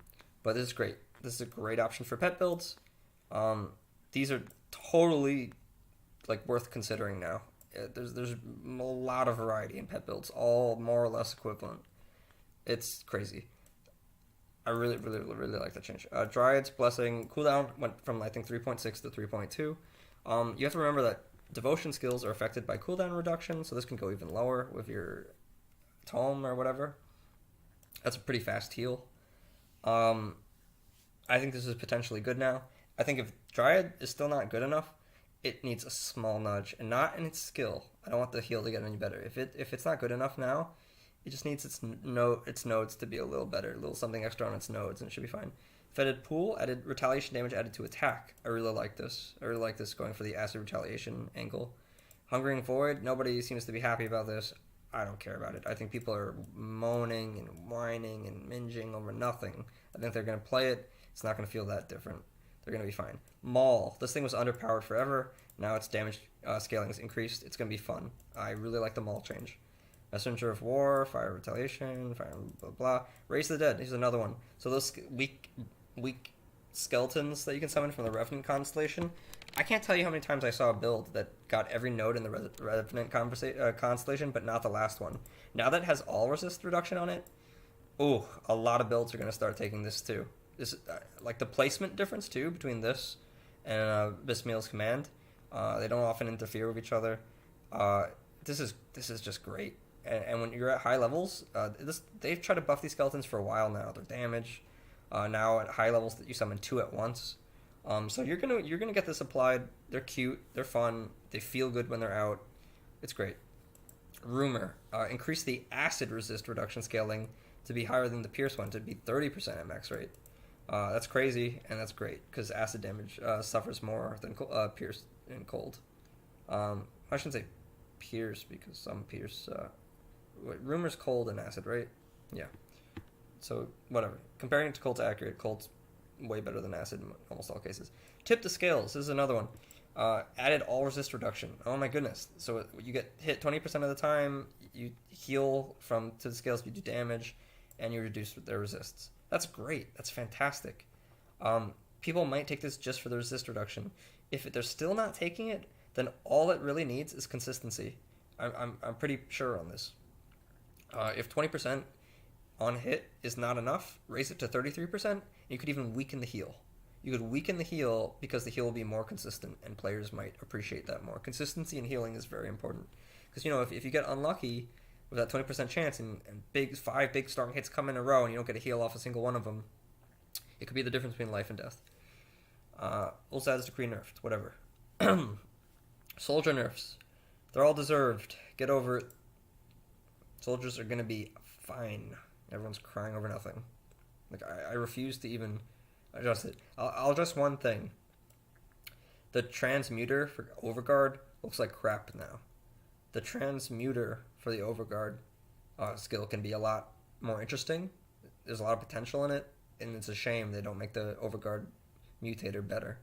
But this is great. This is a great option for pet builds. These are totally like worth considering now. There's a lot of variety in pet builds, all more or less equivalent. It's crazy. I really like that change. Dryad's Blessing cooldown went from I think 3.6 to 3.2. You have to remember that devotion skills are affected by cooldown reduction, so this can go even lower with your tome or whatever. That's a pretty fast heal. I think this is potentially good now. I think if Dryad is still not good enough, it needs a small nudge, and not in its skill. I don't want the heal to get any better. If it's not good enough now, it just needs its nodes to be a little better, a little something extra on its nodes, and it should be fine. Fetid Pool added retaliation damage added to attack. I really like this. I really like this going for the acid retaliation angle. Hungering Void, nobody seems to be happy about this. I don't care about it. I think people are moaning and whining and minging over nothing. I think they're going to play it. It's not going to feel that different. they're going to be fine. Maul, this thing was underpowered forever. Now its damage scaling is increased. It's going to be fun. I really like the Maul change. Messenger of War, Fire Retaliation, Fire blah blah. Raise the Dead, here's another one. So those weak skeletons that you can summon from the Revenant constellation, I can't tell you how many times I saw a build that got every node in the Revenant constellation, but not the last one. Now that it has all resist reduction on it, ooh, a lot of builds are going to start taking this too. This like the placement difference too between this and Bismail's command. They don't often interfere with each other. This is just great. And when you're at high levels, they've tried to buff these skeletons for a while now. Their damage, now at high levels that you summon 2 at once. So you're gonna get this applied. They're cute. They're fun. They feel good when they're out. It's great. Rumor, increase the acid resist reduction scaling to be higher than the pierce one, to be 30% at max rate. That's crazy, and that's great because acid damage suffers more than pierce in cold. I shouldn't say pierce because some pierce. Rumor's cold and acid, right? Yeah. So whatever. Comparing it to cold to accurate, cold's way better than acid in almost all cases. Tip the scales. This is another one. Added all resist reduction. Oh my goodness. So you get hit 20% of the time, you heal to the scales, you do damage, and you reduce their resists. That's great. That's fantastic. People might take this just for the resist reduction. If they're still not taking it, then all it really needs is consistency. I'm pretty sure on this. If 20% on hit is not enough, raise it to 33%. You could even weaken the heal. You could weaken the heal because the heal will be more consistent, and players might appreciate that more. Consistency in healing is very important. Because, if you get unlucky with that 20% chance and 5 big strong hits come in a row and you don't get a heal off a single one of them, it could be the difference between life and death. Ulsad's Decree nerfed, whatever. Soldier nerfs. They're all deserved. Get over it. Soldiers are going to be fine. Everyone's crying over nothing. I refuse to even adjust it. I'll adjust one thing. The transmuter for Overguard looks like crap now. The transmuter for the Overguard skill can be a lot more interesting. There's a lot of potential in it, and it's a shame they don't make the Overguard mutator better.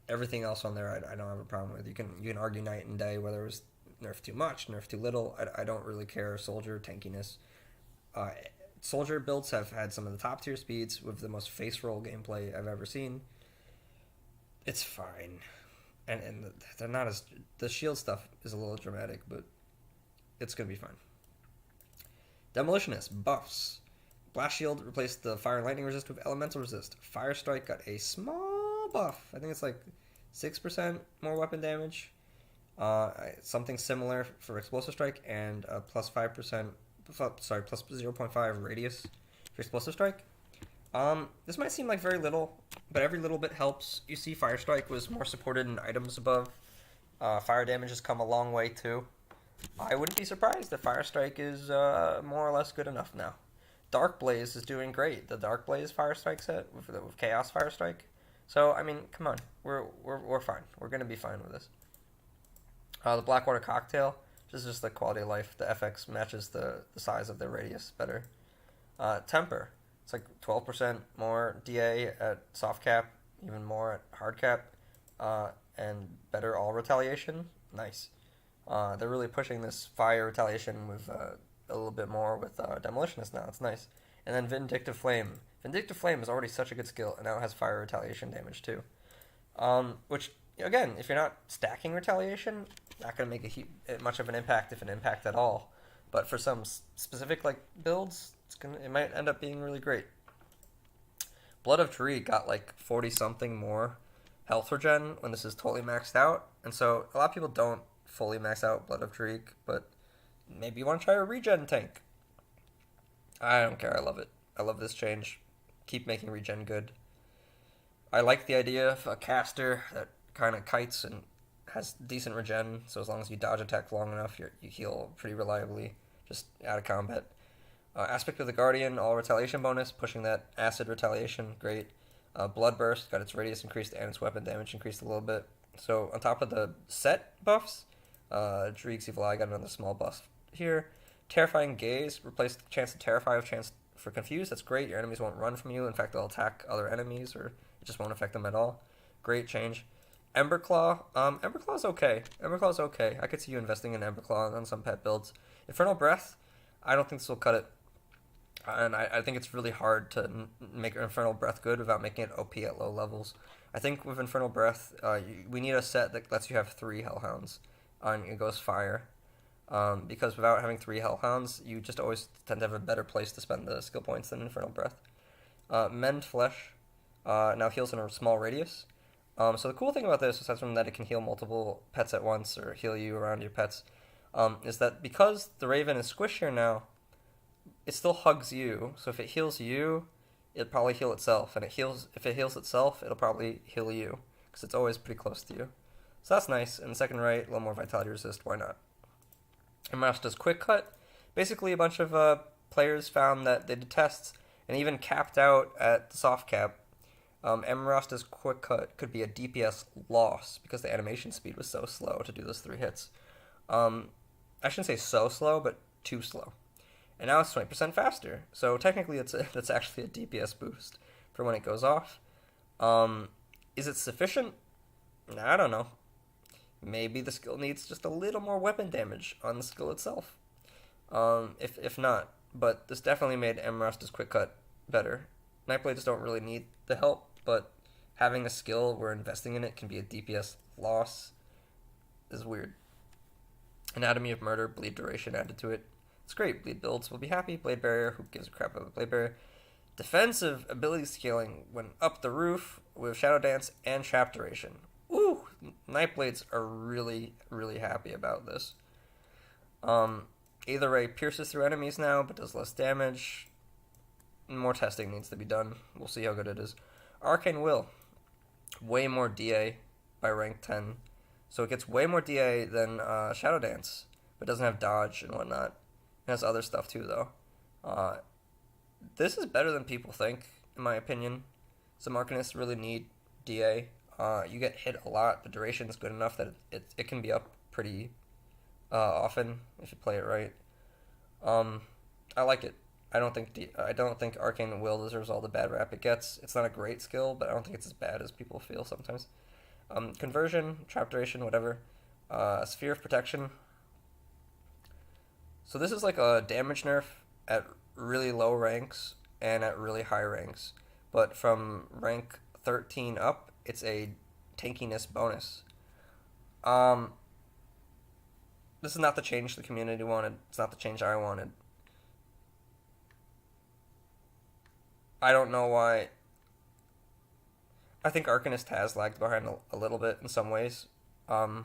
Everything else on there I don't have a problem with. You can argue night and day whether it was nerf too much, nerf too little. I don't really care. Soldier tankiness. Soldier builds have had some of the top tier speeds with the most face roll gameplay I've ever seen. It's fine, and they're not as the shield stuff is a little dramatic, but it's gonna be fine. Demolitionist buffs. Blast shield replaced the fire and lightning resist with elemental resist. Fire strike got a small buff. I think it's like 6% more weapon damage. Something similar for explosive strike and plus 5%. Plus 0.5 radius for explosive strike. This might seem like very little, but every little bit helps. You see Fire Strike was more supported in items above. Fire damage has come a long way too. I wouldn't be surprised if Fire Strike is more or less good enough now. Dark Blaze is doing great. The Dark Blaze Fire Strike set with Chaos Fire Strike. So I mean, come on, we're fine. We're gonna be fine with this. The Blackwater Cocktail. This is just the quality of life. The FX matches the size of the radius better. Temper. It's like 12% more DA at soft cap, even more at hard cap, and better all retaliation. Nice. They're really pushing this fire retaliation with a little bit more with Demolitionist now. It's nice. And then Vindictive Flame. Vindictive Flame is already such a good skill, and now it has fire retaliation damage too. Which, again, if you're not stacking retaliation, not going to make much of an impact, if an impact at all. But for some specific builds, it might end up being really great. Blood of Tree got like 40 something more health regen when this is totally maxed out, and so a lot of people don't fully max out Blood of Tree, but maybe you want to try a regen tank. I don't care. I love it. I love this change. Keep making regen good. I like the idea of a caster that kind of kites and has decent regen, so as long as you dodge attack long enough, you heal pretty reliably, just out of combat. Aspect of the Guardian, all retaliation bonus, pushing that acid retaliation, great. Bloodburst got its radius increased and its weapon damage increased a little bit. So on top of the set buffs, Dreeg's Evil Eye got another small buff here. Terrifying Gaze replaced chance to terrify with chance for Confuse, that's great. Your enemies won't run from you. In fact, they'll attack other enemies, or it just won't affect them at all. Great change. Emberclaw. Emberclaw's okay. Emberclaw's okay. I could see you investing in Emberclaw on some pet builds. Infernal Breath, I don't think this will cut it. And I think it's really hard to make Infernal Breath good without making it OP at low levels. I think with Infernal Breath, we need a set that lets you have 3 Hellhounds on your Ghost Fire. Because without having 3 Hellhounds, you just always tend to have a better place to spend the skill points than Infernal Breath. Mend Flesh now heals in a small radius. So the cool thing about this, aside from that it can heal multiple pets at once, or heal you around your pets, is that because the Raven is squishier now, it still hugs you. So if it heals you, it'll probably heal itself. And if it heals itself, it'll probably heal you, because it's always pretty close to you. So that's nice. And second right, a little more Vitality Resist, why not? Emross does Quick Cut. Basically, a bunch of players found that they did tests, and even capped out at the soft cap. Emrosta's Quick Cut could be a DPS loss because the animation speed was so slow to do those 3 hits. I shouldn't say so slow, but too slow. And now it's 20% faster. So technically that's actually a DPS boost for when it goes off. Is it sufficient? I don't know. Maybe the skill needs just a little more weapon damage on the skill itself. If not. But this definitely made Emrosta's Quick Cut better. Nightblades don't really need the help, but having a skill where investing in it can be a DPS loss is weird. Anatomy of Murder, Bleed Duration added to it. It's great. Bleed builds will be happy. Blade Barrier, who gives a crap about Blade Barrier. Defensive ability scaling went up the roof with Shadow Dance and Trap Duration. Ooh! Nightblades are really, really happy about this. Aether Ray pierces through enemies now, but does less damage. More testing needs to be done. We'll see how good it is. Arcane Will. Way more DA by rank 10. So it gets way more DA than Shadow Dance, but doesn't have dodge and whatnot. It has other stuff too, though. This is better than people think, in my opinion. Some Arcanists really need DA. You get hit a lot. The duration is good enough that it can be up pretty often if you play it right. I like it. I don't think Arcane Will deserves all the bad rap it gets. It's not a great skill, but I don't think it's as bad as people feel sometimes. Conversion, Trap Duration, whatever. Sphere of Protection. So this is like a damage nerf at really low ranks and at really high ranks. But from rank 13 up, it's a tankiness bonus. This is not the change the community wanted. It's not the change I wanted. I don't know why. I think Arcanist has lagged behind a little bit in some ways. I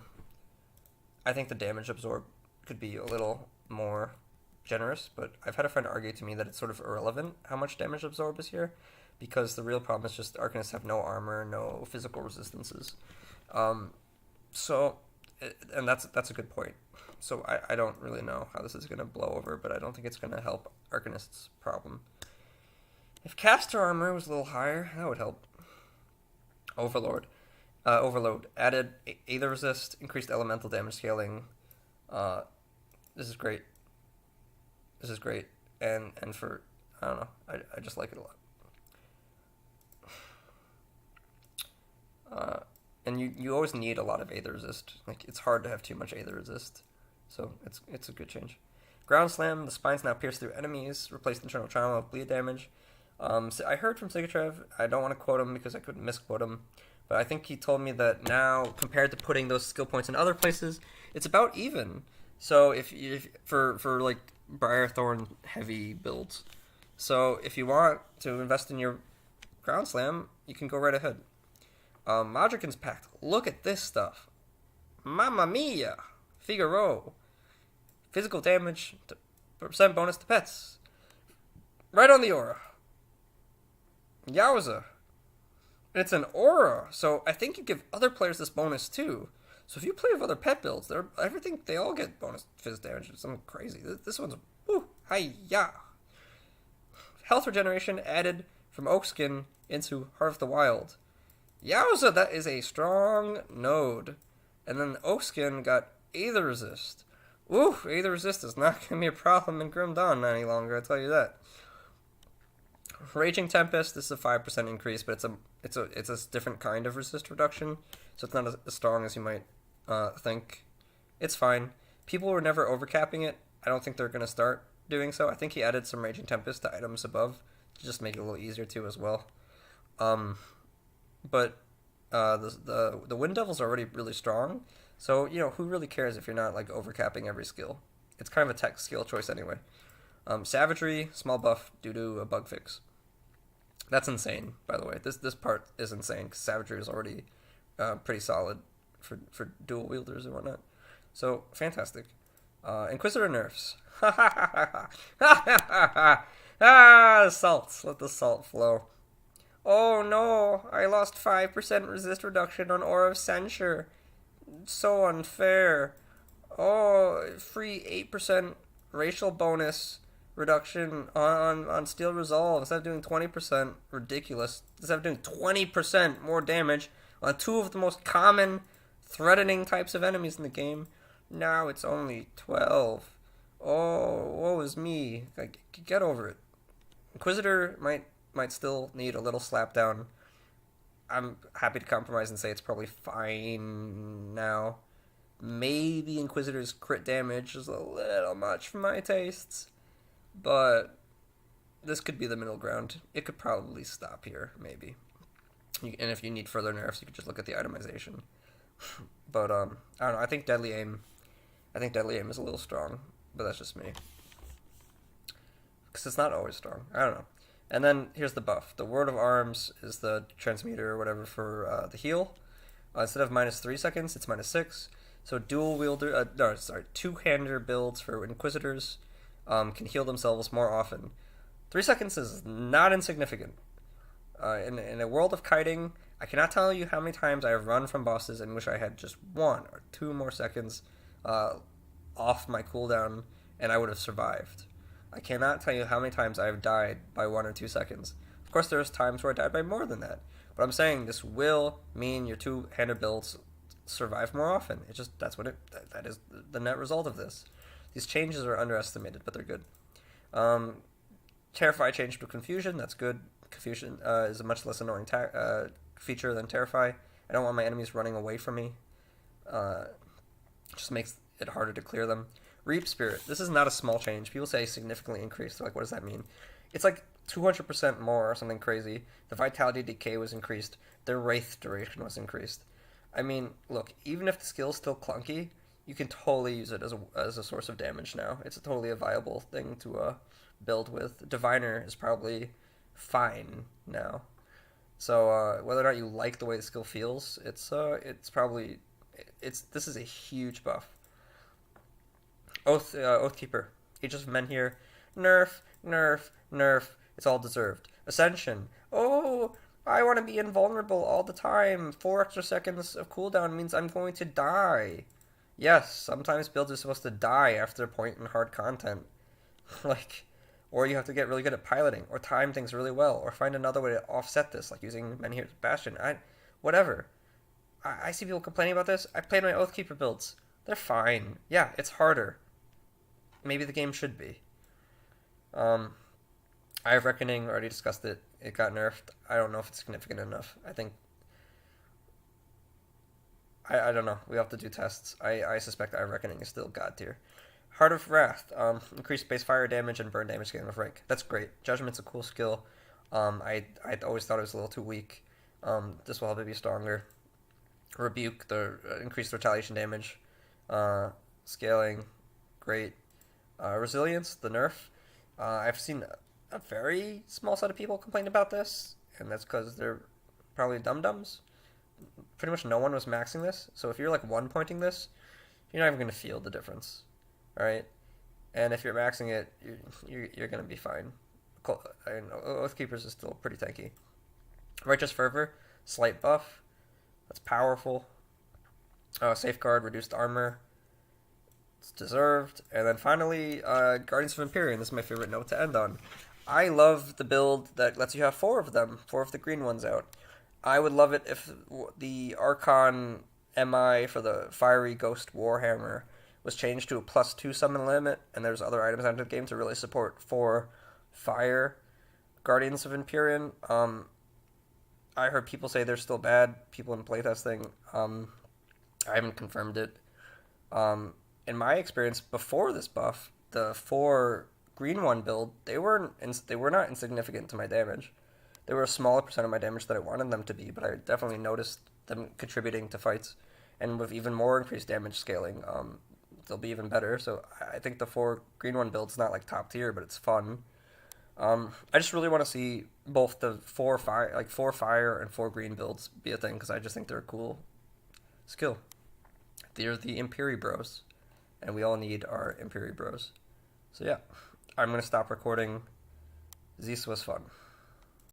think the damage absorb could be a little more generous, but I've had a friend argue to me that it's sort of irrelevant how much damage absorb is here, because the real problem is just Arcanists have no armor, no physical resistances. And that's a good point. So I don't really know how this is going to blow over, but I don't think it's going to help Arcanist's problem. If caster armor was a little higher, that would help. Overload added Aether Resist, increased elemental damage scaling. This is great. And for, I don't know, I just like it a lot. And you always need a lot of Aether Resist. Like, it's hard to have too much Aether Resist. So it's a good change. Ground Slam, the spines now pierce through enemies, replaced internal trauma with bleed damage. So I heard from Sigatrev, I don't want to quote him because I could misquote him, but I think he told me that now, compared to putting those skill points in other places, it's about even. So if for like Briarthorn heavy builds, so if you want to invest in your Ground Slam, you can go right ahead. Modrican's Pact, look at this stuff. Mamma mia! Figaro. Physical damage, percent bonus to pets. Right on the aura. Yowza. It's an aura, so I think you give other players this bonus too. So if you play with other pet builds, they all get bonus phys damage. It's something crazy. This one's woo, hi-ya. Health regeneration added from Oakskin into Heart of the Wild. Yowza, that is a strong node. And then Oakskin got Aether Resist. Ooh, Aether Resist is not going to be a problem in Grim Dawn any longer, I'll tell you that. Raging Tempest, this is a 5% increase, but it's a different kind of resist reduction, so it's not as strong as you might think. It's fine. People were never overcapping it. I don't think they're going to start doing so. I think he added some Raging Tempest to items above to just make it a little easier too as well. But the Wind Devil's already really strong, so who really cares if you're not like overcapping every skill? It's kind of a tech skill choice anyway. Savagery, small buff due to a bug fix. That's insane, by the way. This part is insane because Savagery is already pretty solid for dual wielders and whatnot. So fantastic. Inquisitor nerfs. The salt. Let the salt flow. Oh no! I lost 5% resist reduction on Aura of Censure. So unfair. Oh, free 8% racial bonus reduction on Steel Resolve instead of doing 20%. Ridiculous. Instead of doing 20% more damage on two of the most common threatening types of enemies in the game. Now it's only 12. Oh, woe is me. Get over it. Inquisitor might still need a little slap down. I'm happy to compromise and say it's probably fine now. Maybe Inquisitor's crit damage is a little much for my tastes, but this could be the middle ground. It could probably stop here, maybe. And if you need further nerfs, you could just look at the itemization. But I don't know. I think Deadly Aim is a little strong, but that's just me. Because it's not always strong. I don't know. And then here's the buff. The Word of Arms is the transmuter or whatever for the heal. Instead of minus 3 seconds, it's minus 6. So two-hander builds for Inquisitors can heal themselves more often. 3 seconds is not insignificant. In a world of kiting, I cannot tell you how many times I have run from bosses and wish I had just 1 or 2 more seconds off my cooldown and I would have survived. I cannot tell you how many times I have died by 1 or 2 seconds. Of course, there's times where I died by more than that. But I'm saying this will mean your two-hander builds survive more often. It's just that is the net result of this. These changes are underestimated, but they're good. Terrify changed to Confusion. That's good. Confusion is a much less annoying feature than Terrify. I don't want my enemies running away from me. Just makes it harder to clear them. Reap Spirit. This is not a small change. People say significantly increased. They're like, what does that mean? It's like 200% more or something crazy. The Vitality Decay was increased. The Wraith duration was increased. I mean, look, even if the skill's still clunky, you can totally use it as a source of damage now. It's totally a viable thing to build with. Diviner is probably fine now. So whether or not you like the way the skill feels, this is a huge buff. Oathkeeper. Aegis of Menhir. Nerf, nerf, nerf. It's all deserved. Ascension. Oh, I want to be invulnerable all the time. 4 extra seconds of cooldown means I'm going to die. Yes, sometimes builds are supposed to die after a point in hard content. Or you have to get really good at piloting, or time things really well, or find another way to offset this, like using Menhir's Bastion. Whatever. I see people complaining about this. I played my Oathkeeper builds. They're fine. Yeah, it's harder. Maybe the game should be. Eye of Reckoning, already discussed it. It got nerfed. I don't know if it's significant enough. I think... I don't know. We have to do tests. I suspect Eye of Reckoning is still god tier. Heart of Wrath. Increased base fire damage and burn damage scaling with rank. That's great. Judgment's a cool skill. I always thought it was a little too weak. This will help it be stronger. Rebuke, the increased retaliation damage. Scaling, great. Resilience, the nerf. I've seen a very small set of people complain about this, and that's because they're probably dum-dums. Pretty much no one was maxing this, so if you're like one-pointing this, you're not even going to feel the difference, alright? And if you're maxing it, you're going to be fine. Oathkeepers is still pretty tanky. Righteous Fervor, slight buff. That's powerful. Safeguard, reduced armor. It's deserved. And then finally, Guardians of Empyrean. This is my favorite note to end on. I love the build that lets you have 4 of them. 4 of the green ones out. I would love it if the Archon MI for the Fiery Ghost Warhammer was changed to a +2 summon limit, and there's other items out of the game to really support 4 fire. Guardians of Empyrean. I heard people say they're still bad. People in playtesting. I haven't confirmed it. In my experience before this buff, the four green one build, they were not insignificant to my damage. They were a smaller percent of my damage that I wanted them to be, but I definitely noticed them contributing to fights, and with even more increased damage scaling, they'll be even better. So I think the four green one build's not like top tier, but it's fun. I just really want to see both the four fire and four green builds be a thing because I just think they're a cool skill. They're the Imperi Bros, and we all need our Imperi Bros. So yeah, I'm gonna stop recording. This was fun.